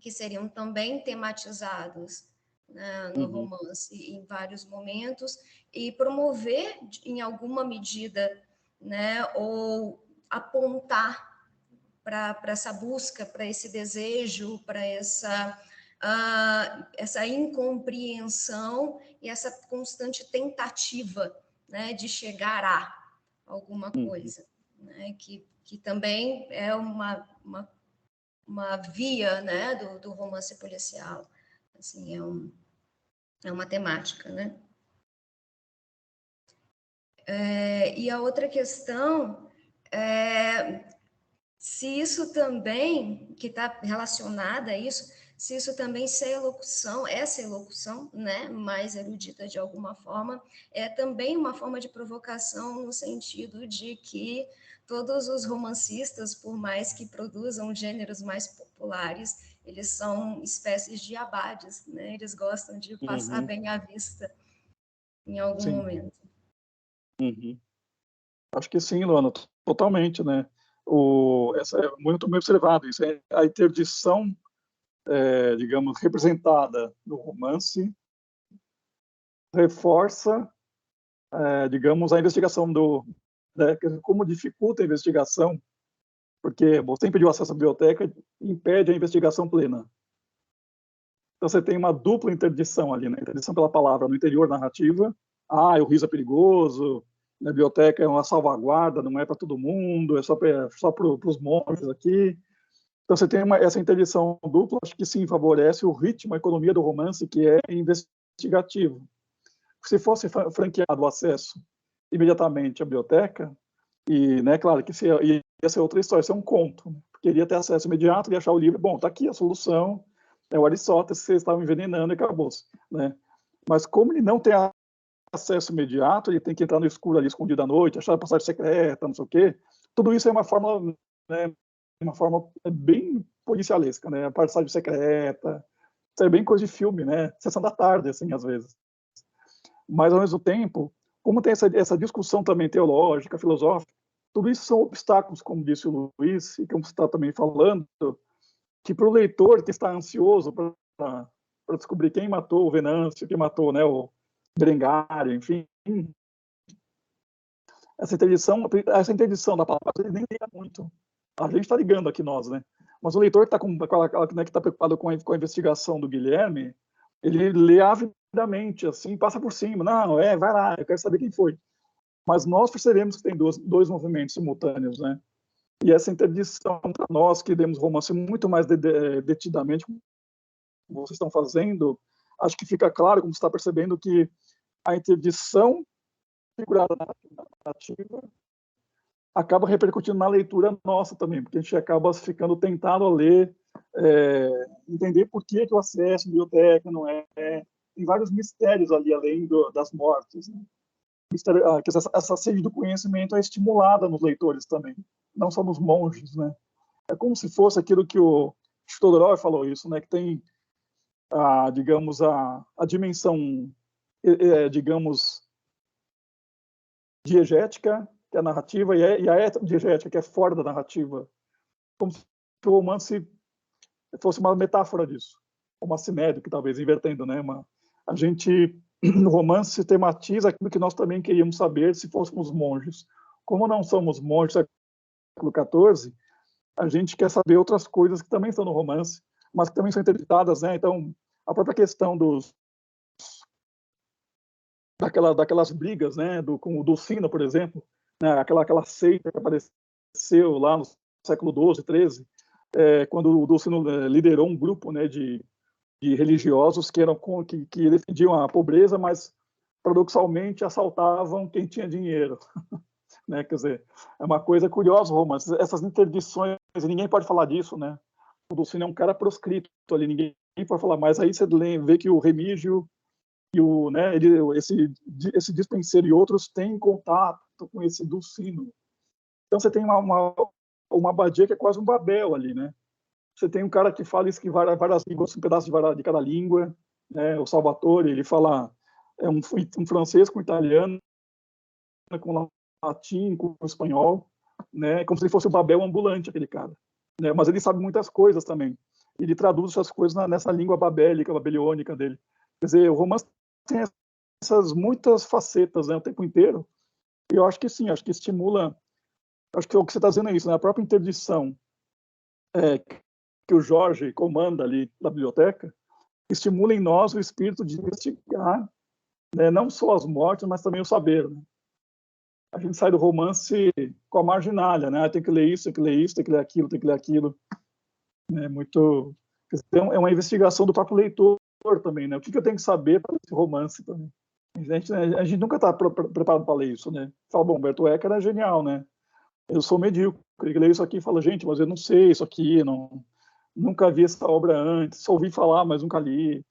S4: que seriam também tematizados, né, no romance em vários momentos e promover em alguma medida, né, ou apontar para essa busca, para esse desejo, para essa incompreensão e essa constante tentativa, né, de chegar a alguma coisa, né, que também é uma via, né, do romance policial. Assim, é uma temática, né? E a outra questão é se isso também, que está relacionada a isso, se isso também, essa elocução, né, mais erudita de alguma forma, é também uma forma de provocação no sentido de que todos os romancistas, por mais que produzam gêneros mais populares, eles são espécies de abades, né? Eles gostam de passar bem à vista em algum momento.
S5: Uhum. Acho que sim, Luana, totalmente, né? Essa é muito bem observado, isso é a interdição, digamos, representada no romance, reforça, digamos, a investigação né, como dificulta a investigação, porque você impediu o acesso à biblioteca impede a investigação plena. Então você tem uma dupla interdição ali, né? Interdição pela palavra no interior narrativa. O riso é perigoso, a biblioteca é uma salvaguarda, não é para todo mundo, é só para os monges aqui. Então você tem essa interdição dupla, acho que sim, favorece o ritmo, a economia do romance, que é investigativo. Se fosse franqueado o acesso imediatamente à biblioteca, e, né, claro, que ia ser outra história, ia ser um conto, né? Queria ter acesso imediato e achar o livro, bom, está aqui a solução, é o Aristóteles que vocês estavam envenenando e acabou-se, né? Mas como ele não tem acesso imediato, ele tem que entrar no escuro ali, escondido à noite, achar a passagem secreta, não sei o quê, tudo isso é uma forma, né, bem policialesca, né? A passagem secreta, isso é bem coisa de filme, né? Sessão da tarde, assim, às vezes. Mas, ao mesmo tempo, como tem essa discussão também teológica, filosófica, tudo isso são obstáculos, como disse o Luiz, e como você está também falando, que para o leitor que está ansioso para descobrir quem matou o Venâncio, quem matou, né, o Berengário, enfim, essa interdição da palavra, ele nem liga muito. A gente está ligando aqui nós, né? Mas o leitor que está preocupado com a investigação do Guilherme, ele lê avidamente, assim, passa por cima. Não, vai lá, eu quero saber quem foi. Mas nós percebemos que tem dois movimentos simultâneos, né? E essa interdição, para nós que lemos romance muito mais detidamente, como vocês estão fazendo, acho que fica claro, como você está percebendo, que a interdição figurada na narrativa acaba repercutindo na leitura nossa também, porque a gente acaba ficando tentado a ler, entender por que o acesso à biblioteca não é. Tem vários mistérios ali, além das mortes, né? Essa sede do conhecimento é estimulada nos leitores também, não só nos monges, né? É como se fosse aquilo que o Todorov falou isso, né? Que tem, digamos, a dimensão, digamos, diegética, que é a narrativa, e a heterodiegética, que é fora da narrativa. Como se o romance fosse uma metáfora disso, uma sinédio, que talvez invertendo, né? A gente, no romance, tematiza aquilo que nós também queríamos saber se fôssemos monges. Como não somos monges do século XIV, a gente quer saber outras coisas que também estão no romance, mas que também são interditadas, né? Então, a própria questão daquelas brigas, né? Com o Dulcino, por exemplo, né? Aquela seita que apareceu lá no século XII, XIII, quando o Dulcino liderou um grupo, né, de religiosos que defendiam a pobreza, mas paradoxalmente assaltavam quem tinha dinheiro, né? Quer dizer, é uma coisa curiosa o romance, essas interdições, ninguém pode falar disso, né? O Dulcino é um cara proscrito ali, ninguém pode falar, mas aí você vê que o Remígio e né, esse dispenseiro e outros têm contato com esse Dulcino. Então você tem uma abadia que é quase um Babel ali, né? Você tem um cara que fala isso que várias línguas, um pedaço de cada língua, né? O Salvatore, ele fala um francês com italiano, com latim, com espanhol, né? Como se ele fosse o Babel ambulante, aquele cara, né? Mas ele sabe muitas coisas também. Ele traduz essas coisas nessa língua babélica, babilônica dele. Quer dizer, o romance tem essas muitas facetas, né, o tempo inteiro. E eu acho que sim, acho que estimula. Acho que o que você está dizendo é isso, né? A própria interdição que o Jorge comanda ali na biblioteca estimula em nós o espírito de investigar, né, não só as mortes, mas também o saber, né? A gente sai do romance com a marginalia, né? Tem que ler isso, tem que ler isso, tem que ler aquilo, tem que ler aquilo. É muito. É uma investigação do próprio leitor também, né? O que eu tenho que saber para esse romance também? A gente nunca está preparado para ler isso, né? Fala, bom, Humberto Eco era genial, né? Eu sou medíocre, eu leio isso aqui e falo, gente, mas eu não sei isso aqui, nunca vi essa obra antes, só ouvi falar, mas nunca li. É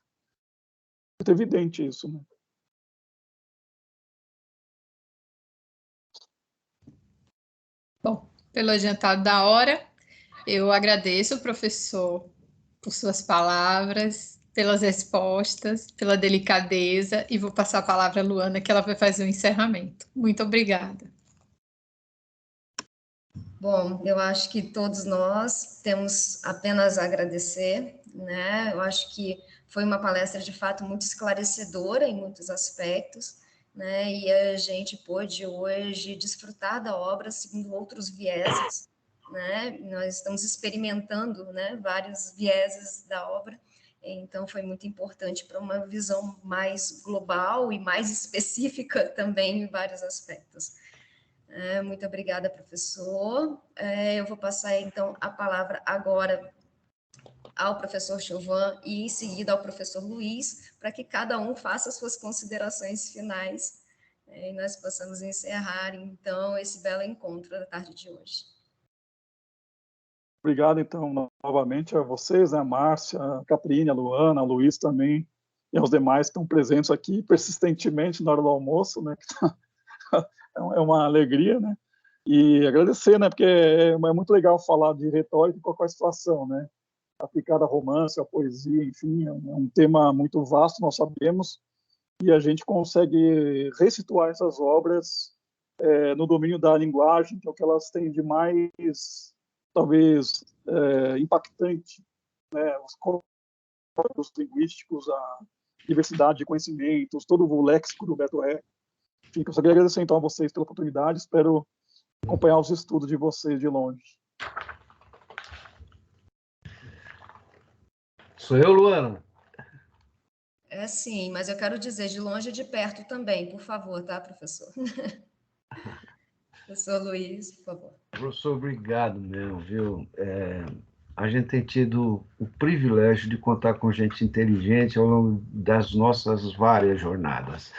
S5: muito evidente isso, né?
S6: Bom, pelo adiantado da hora, eu agradeço, professor, por suas palavras. pelas respostas, pela delicadeza, e vou passar a palavra à Luana, que ela vai fazer o encerramento. Muito obrigada.
S4: Bom, eu acho que todos nós temos apenas a agradecer, né? Eu acho que foi uma palestra, de fato, muito esclarecedora em muitos aspectos, né? E a gente pôde hoje desfrutar da obra segundo outros vieses, né? Nós estamos experimentando, né, vários vieses da obra, então foi muito importante para uma visão mais global e mais específica também em vários aspectos. Muito obrigada, professor. Eu vou passar, então, a palavra agora ao professor Chauvan e, em seguida, ao professor Luiz, para que cada um faça suas considerações finais e nós possamos encerrar, então, esse belo encontro da tarde de hoje.
S5: Obrigado, então, novamente a vocês, né, a Márcia, a Catrine, a Luana, a Luiz também, e aos demais que estão presentes aqui persistentemente na hora do almoço, né, que é uma alegria, né, e agradecer, né, porque é muito legal falar de retórica em qualquer situação, né, aplicada a romance, a poesia, enfim, é um tema muito vasto, nós sabemos, e a gente consegue resituar essas obras no domínio da linguagem, que é o que elas têm de mais, talvez, impactante, né, os códigos linguísticos, a diversidade de conhecimentos, todo o léxico do Beto Eck. Enfim, eu só queria agradecer, então, a vocês pela oportunidade, espero acompanhar os estudos de vocês de longe.
S2: Sou eu, Luana?
S4: Sim, mas eu quero dizer de longe e de perto também, por favor, tá, professor? Professor Luiz, por favor.
S2: Professor, obrigado mesmo, viu? A gente tem tido o privilégio de contar com gente inteligente ao longo das nossas várias jornadas.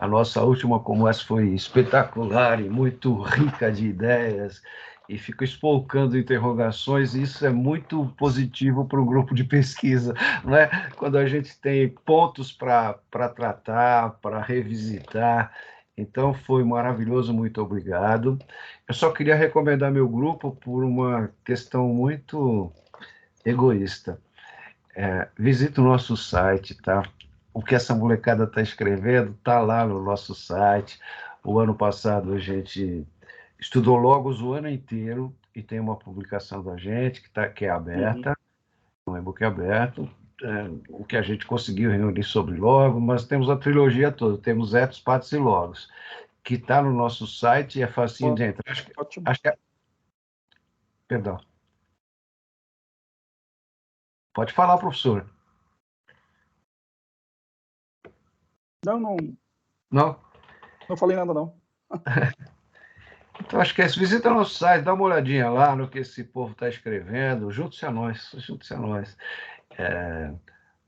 S2: A nossa última, como essa, foi espetacular e muito rica de ideias, e fica espolcando interrogações, e isso é muito positivo para o grupo de pesquisa, não é? Quando a gente tem pontos para tratar, para revisitar. Então, foi maravilhoso, muito obrigado. Eu só queria recomendar meu grupo por uma questão muito egoísta. Visite o nosso site, tá? O que essa molecada está escrevendo está lá no nosso site. O ano passado a gente estudou logos o ano inteiro e tem uma publicação da gente que é aberta, um e-book aberto. O que a gente conseguiu reunir sobre logos, mas temos a trilogia toda, temos etos, patos e logos, que está no nosso site e é facinho de entrar. Acho que Perdão. Pode falar, professor.
S5: Não falei nada, não.
S2: Então, acho que é isso. Visita nosso site, dá uma olhadinha lá no que esse povo está escrevendo, junte-se a nós, junte-se a nós.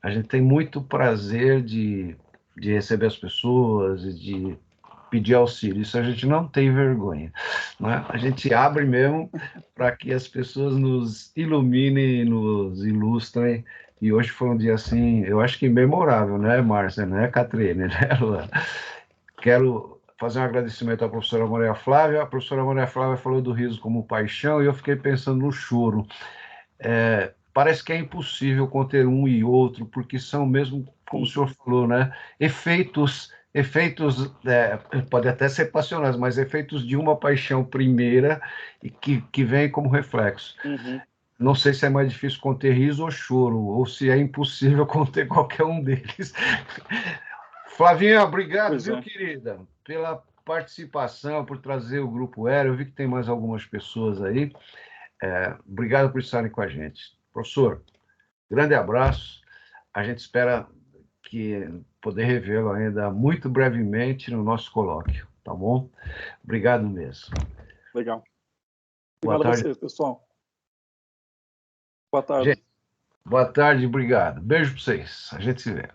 S2: A gente tem muito prazer de receber as pessoas e de pedir auxílio. Isso a gente não tem vergonha, né? A gente abre mesmo para que as pessoas nos iluminem, nos ilustrem. E hoje foi um dia assim, eu acho que memorável, né, Márcia, né, Catrine, né, Luana? Quero fazer um agradecimento à professora Maria Flávia. A professora Maria Flávia falou do riso como paixão e eu fiquei pensando no choro. Parece que é impossível conter um e outro, porque são mesmo, como o senhor falou, né, efeitos pode até ser passionais, mas efeitos de uma paixão primeira e que vem como reflexo. Não sei se é mais difícil conter riso ou choro, ou se é impossível conter qualquer um deles. Flavinha, obrigado, viu, querida, pela participação, por trazer o Grupo Era. Eu vi que tem mais algumas pessoas aí. Obrigado por estarem com a gente. Professor, grande abraço. A gente espera poder revê-lo ainda muito brevemente no nosso colóquio, tá bom? Obrigado mesmo.
S5: Legal.
S2: Boa
S5: Obrigado
S2: tarde.
S5: a vocês, pessoal. Boa tarde.
S2: Gente, boa tarde, obrigado. Beijo para vocês. A gente se vê.